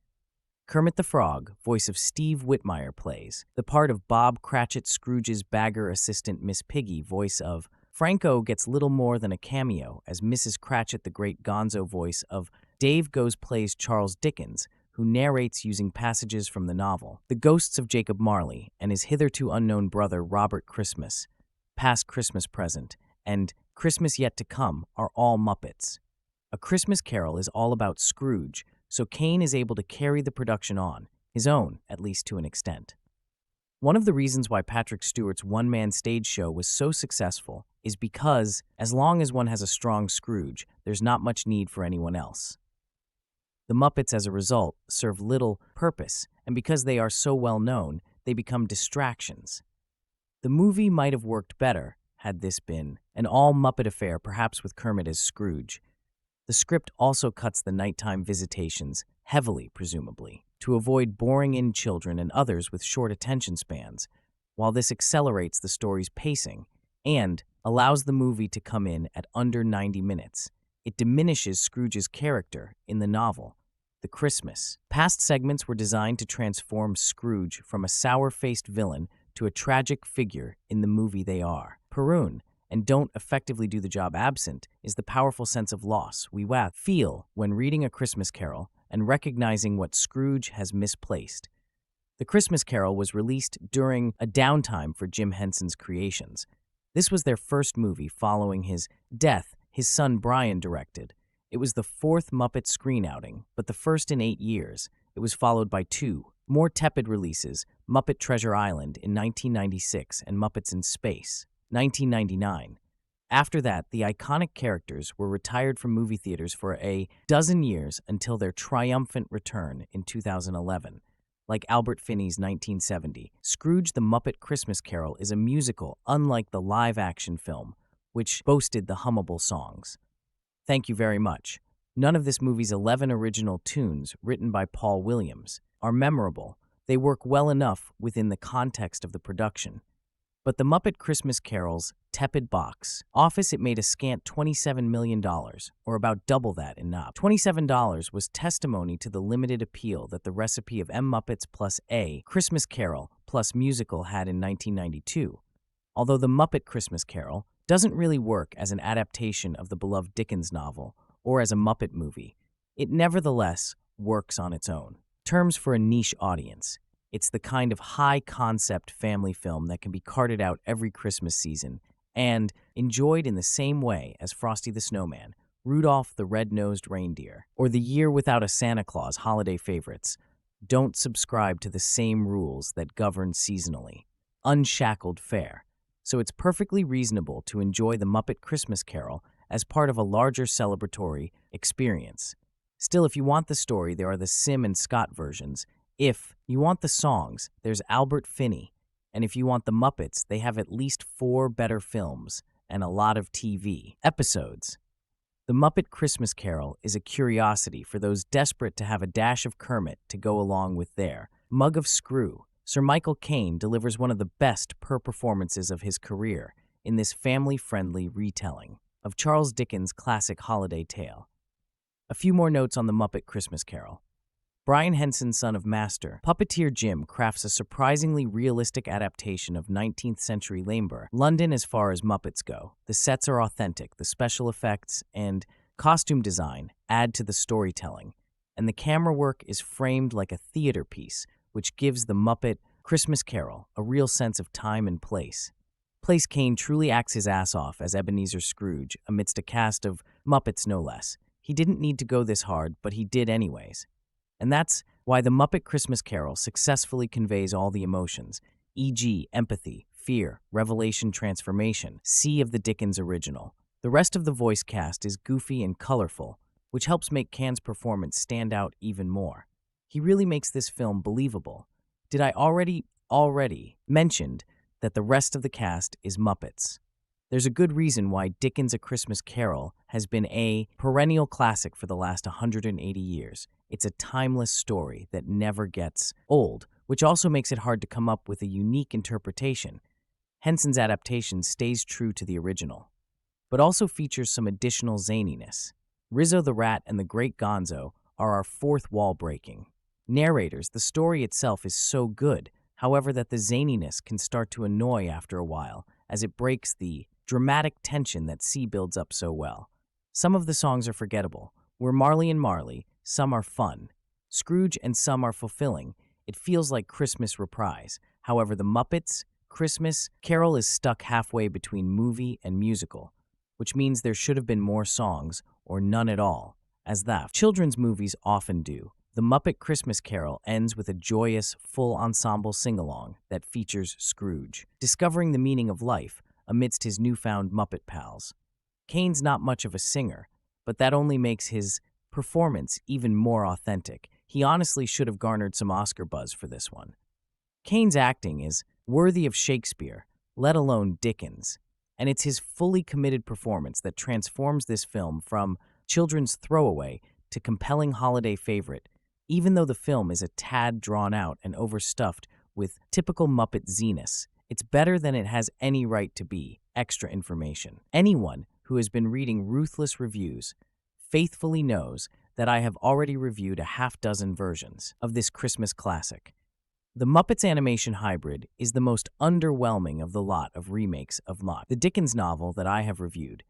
Kermit the Frog, voice of Steve Whitmire, plays the part of Bob Cratchit, Scrooge's bagger assistant Miss Piggy, voice of Franco gets little more than a cameo as Mrs. Cratchit, the great Gonzo voice of Dave Goes plays Charles Dickens, who narrates using passages from the novel. The ghosts of Jacob Marley and his hitherto unknown brother Robert Christmas, Past Christmas Present, and Christmas Yet to Come are all Muppets. A Christmas Carol is all about Scrooge, so Caine is able to carry the production on, his own, at least to an extent. One of the reasons why Patrick Stewart's one-man stage show was so successful is because, as long as one has a strong Scrooge, there's not much need for anyone else. The Muppets, as a result, serve little purpose, and because they are so well known, they become distractions. The movie might have worked better had this been an all-Muppet affair, perhaps with Kermit as Scrooge. The script also cuts the nighttime visitations heavily, presumably, to avoid boring in children and others with short attention spans, while this accelerates the story's pacing and allows the movie to come in at under 90 minutes. It diminishes Scrooge's character in the novel, The Christmas. Past segments were designed to transform Scrooge from a sour-faced villain to a tragic figure in the movie they are. Perun, and don't effectively do the job absent, is the powerful sense of loss we feel when reading A Christmas Carol and recognizing what Scrooge has misplaced. The Christmas Carol was released during a downtime for Jim Henson's creations. This was their first movie following his death. His son Brian directed. It was the 4th Muppet screen outing, but the first in 8 years. It was followed by 2 more tepid releases, Muppet Treasure Island in 1996 and Muppets in Space, 1999. After that, the iconic characters were retired from movie theaters for a dozen years until their triumphant return in 2011. Like Albert Finney's 1970, Scrooge the Muppet Christmas Carol is a musical unlike the live-action film, which boasted the hummable songs. Thank you very much. None of this movie's 11 original tunes, written by Paul Williams, are memorable. They work well enough within the context of the production. But The Muppet Christmas Carol's tepid box office, it made a scant $27 million, or about double that in NOP. $27 was testimony to the limited appeal that the recipe of M Muppets plus A Christmas Carol plus musical had in 1992. Although The Muppet Christmas Carol doesn't really work as an adaptation of the beloved Dickens novel or as a Muppet movie, it nevertheless works on its own. Terms for a niche audience. It's the kind of high-concept family film that can be carted out every Christmas season and enjoyed in the same way as Frosty the Snowman, Rudolph the Red-Nosed Reindeer, or The Year Without a Santa Claus holiday favorites. Don't subscribe to the same rules that govern seasonally. Unshackled fare. So it's perfectly reasonable to enjoy The Muppet Christmas Carol as part of a larger celebratory experience. Still, if you want the story, there are the Sim and Scott versions. If you want the songs, there's Albert Finney. And if you want the Muppets, they have at least 4 better films and a lot of TV episodes. The Muppet Christmas Carol is a curiosity for those desperate to have a dash of Kermit to go along with their mug of Screw. Sir Michael Caine delivers one of the best performances of his career in this family-friendly retelling of Charles Dickens' classic holiday tale. A few more notes on The Muppet Christmas Carol. Brian Henson, son of master puppeteer Jim, crafts a surprisingly realistic adaptation of 19th century London as far as Muppets go. The sets are authentic, the special effects and costume design add to the storytelling, and the camera work is framed like a theater piece, which gives The Muppet Christmas Carol a real sense of time and place. Caine truly acts his ass off as Ebenezer Scrooge amidst a cast of Muppets no less. He didn't need to go this hard, but he did anyways. And that's why The Muppet Christmas Carol successfully conveys all the emotions, e.g., empathy, fear, revelation, transformation. C of the Dickens original. The rest of the voice cast is goofy and colorful, which helps make Caine's performance stand out even more. He really makes this film believable. Did I already mentioned that the rest of the cast is Muppets? There's a good reason why Dickens' A Christmas Carol has been a perennial classic for the last 180 years. It's a timeless story that never gets old, which also makes it hard to come up with a unique interpretation. Henson's adaptation stays true to the original, but also features some additional zaniness. Rizzo the Rat and the Great Gonzo are our fourth wall breaking narrators. The story itself is so good, however, that the zaniness can start to annoy after a while, as it breaks the dramatic tension that C builds up so well. Some of the songs are forgettable. We're Marley and Marley, some are fun. Scrooge and some are fulfilling. It feels like Christmas reprise. However, the Muppets' Christmas Carol is stuck halfway between movie and musical, which means there should have been more songs or none at all, as that children's movies often do. The Muppet Christmas Carol ends with a joyous, full ensemble sing-along that features Scrooge discovering the meaning of life amidst his newfound Muppet pals. Caine's not much of a singer, but that only makes his performance even more authentic. He honestly should have garnered some Oscar buzz for this one. Caine's acting is worthy of Shakespeare, let alone Dickens, and it's his fully committed performance that transforms this film from children's throwaway to compelling holiday favorite, even though the film is a tad drawn out and overstuffed with typical Muppet ziness. It's better than it has any right to be. Extra information. Anyone who has been reading ruthless reviews faithfully knows that I have already reviewed a half-dozen versions of this Christmas classic. The Muppets animation hybrid is the most underwhelming of the lot of remakes of the Dickens novel that I have reviewed.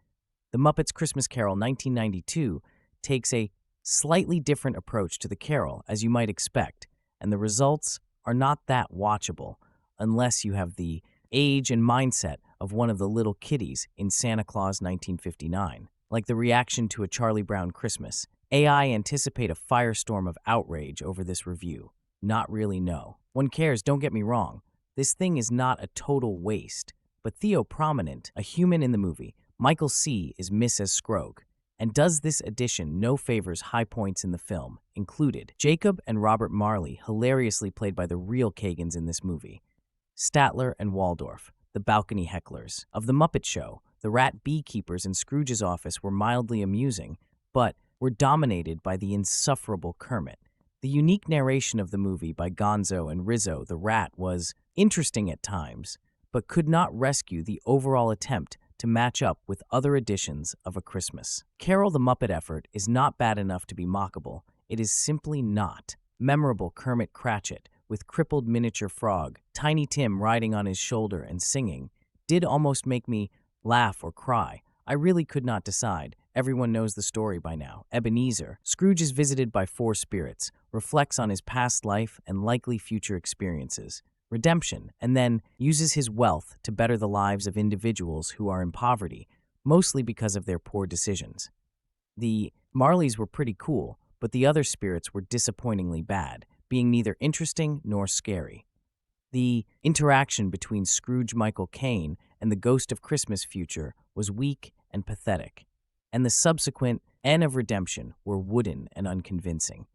The Muppets Christmas Carol 1992 takes a slightly different approach to the carol, as you might expect, and the results are not that watchable unless you have the age and mindset of one of the little kiddies in Santa Claus 1959. Like the reaction to A Charlie Brown Christmas, AI anticipate a firestorm of outrage over this review. Not really, no. One cares, don't get me wrong. This thing is not a total waste, but Theo Prominent, a human in the movie, Michael C. is Mrs. Scrooge, and does this addition no favors. High points in the film included Jacob and Robert Marley, hilariously played by the real Kagans in this movie, Statler and Waldorf, the balcony hecklers of The Muppet Show. The rat beekeepers in Scrooge's office were mildly amusing, but were dominated by the insufferable Kermit. The unique narration of the movie by Gonzo and Rizzo the Rat was interesting at times, but could not rescue the overall attempt to match up with other editions of A Christmas Carol. The Muppet effort is not bad enough to be mockable. It is simply not. Memorable Kermit Cratchit, with crippled miniature frog, Tiny Tim riding on his shoulder and singing, did almost make me laugh or cry. I really could not decide. Everyone knows the story by now. Ebenezer, Scrooge is visited by four spirits, reflects on his past life and likely future experiences, redemption, and then uses his wealth to better the lives of individuals who are in poverty, mostly because of their poor decisions. The Marleys were pretty cool, but the other spirits were disappointingly bad, being neither interesting nor scary. The interaction between Scrooge Michael Caine and the Ghost of Christmas Future was weak and pathetic, and the subsequent N of Redemption were wooden and unconvincing.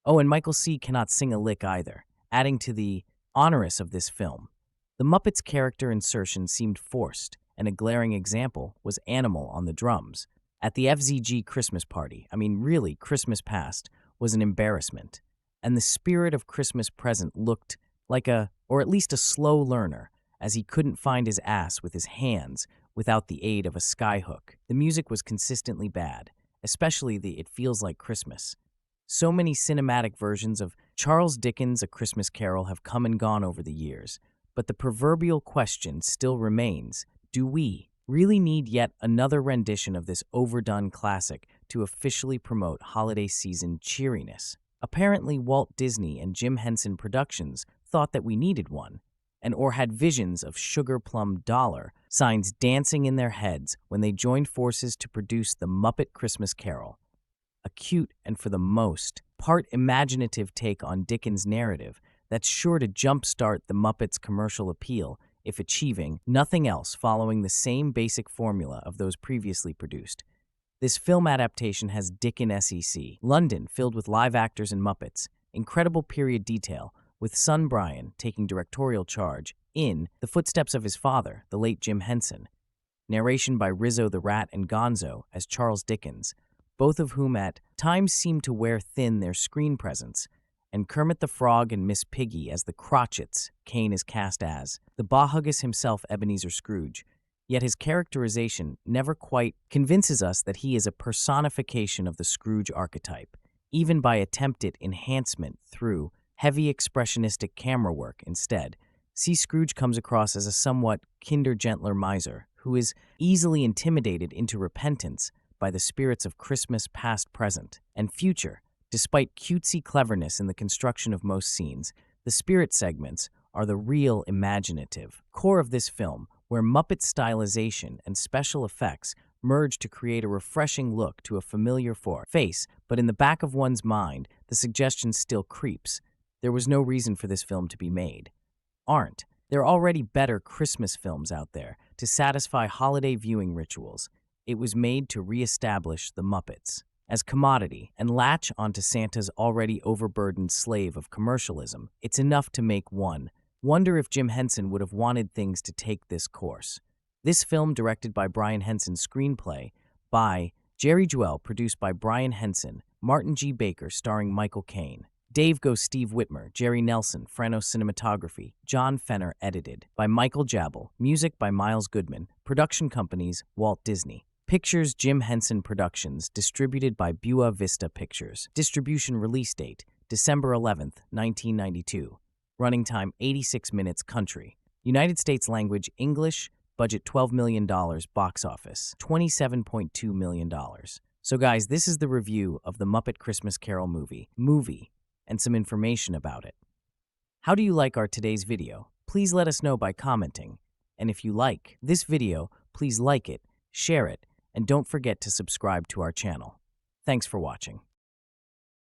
Oh, and Michael C. cannot sing a lick either, adding to the onerous of this film. The Muppets' character insertion seemed forced, and a glaring example was Animal on the drums. At the FZG Christmas party, really, Christmas Past, was an embarrassment, and the spirit of Christmas Present looked like or at least a slow learner, as he couldn't find his ass with his hands without the aid of a skyhook. The music was consistently bad, especially the It Feels Like Christmas. So many cinematic versions of Charles Dickens' A Christmas Carol have come and gone over the years, but the proverbial question still remains, do we really need yet another rendition of this overdone classic to officially promote holiday season cheeriness? Apparently, Walt Disney and Jim Henson Productions thought that we needed one, or had visions of sugar plum dollar signs dancing in their heads when they joined forces to produce the Muppet Christmas Carol, a cute and for the most part imaginative take on Dickens' narrative that's sure to jumpstart the Muppets' commercial appeal if achieving nothing else following the same basic formula of those previously produced. This film adaptation has Dickens-esque London filled with live actors and Muppets, incredible period detail, with son Brian taking directorial charge in the footsteps of his father, the late Jim Henson. Narration by Rizzo the Rat and Gonzo as Charles Dickens, both of whom at times seem to wear thin their screen presence, and Kermit the Frog and Miss Piggy as the Cratchits Caine is cast as, the Bahuggus himself Ebenezer Scrooge, yet his characterization never quite convinces us that he is a personification of the Scrooge archetype, even by attempted enhancement through heavy expressionistic camera work instead. See, Scrooge comes across as a somewhat kinder-gentler miser who is easily intimidated into repentance by the spirits of Christmas past, present, and future. Despite cutesy cleverness in the construction of most scenes, the spirit segments are the real imaginative core of this film, where Muppet stylization and special effects merge to create a refreshing look to a familiar face, but in the back of one's mind, the suggestion still creeps. There was no reason for this film to be made. Aren't there already better Christmas films out there to satisfy holiday viewing rituals? It was made to reestablish the Muppets as commodity and latch onto Santa's already overburdened slave of commercialism. It's enough to make one wonder if Jim Henson would have wanted things to take this course. This film, directed by Brian Henson, screenplay by Jerry Juhl, produced by Brian Henson, Martin G. Baker, starring Michael Caine, Dave Go, Steve Whitmire, Jerry Nelson, Frano cinematography, John Fenner, edited by Michael Jabal, music by Miles Goodman, production companies Walt Disney Pictures, Jim Henson Productions, distributed by Buena Vista Pictures, distribution release date December 11th, 1992, running time 86 minutes, country United States, language English, budget $12 million, box office $27.2 million. So guys, this is the review of the Muppet Christmas Carol movie, and some information about it. How do you like our today's video? Please let us know by commenting. And if you like this video, please like it, share it, and don't forget to subscribe to our channel. Thanks for watching.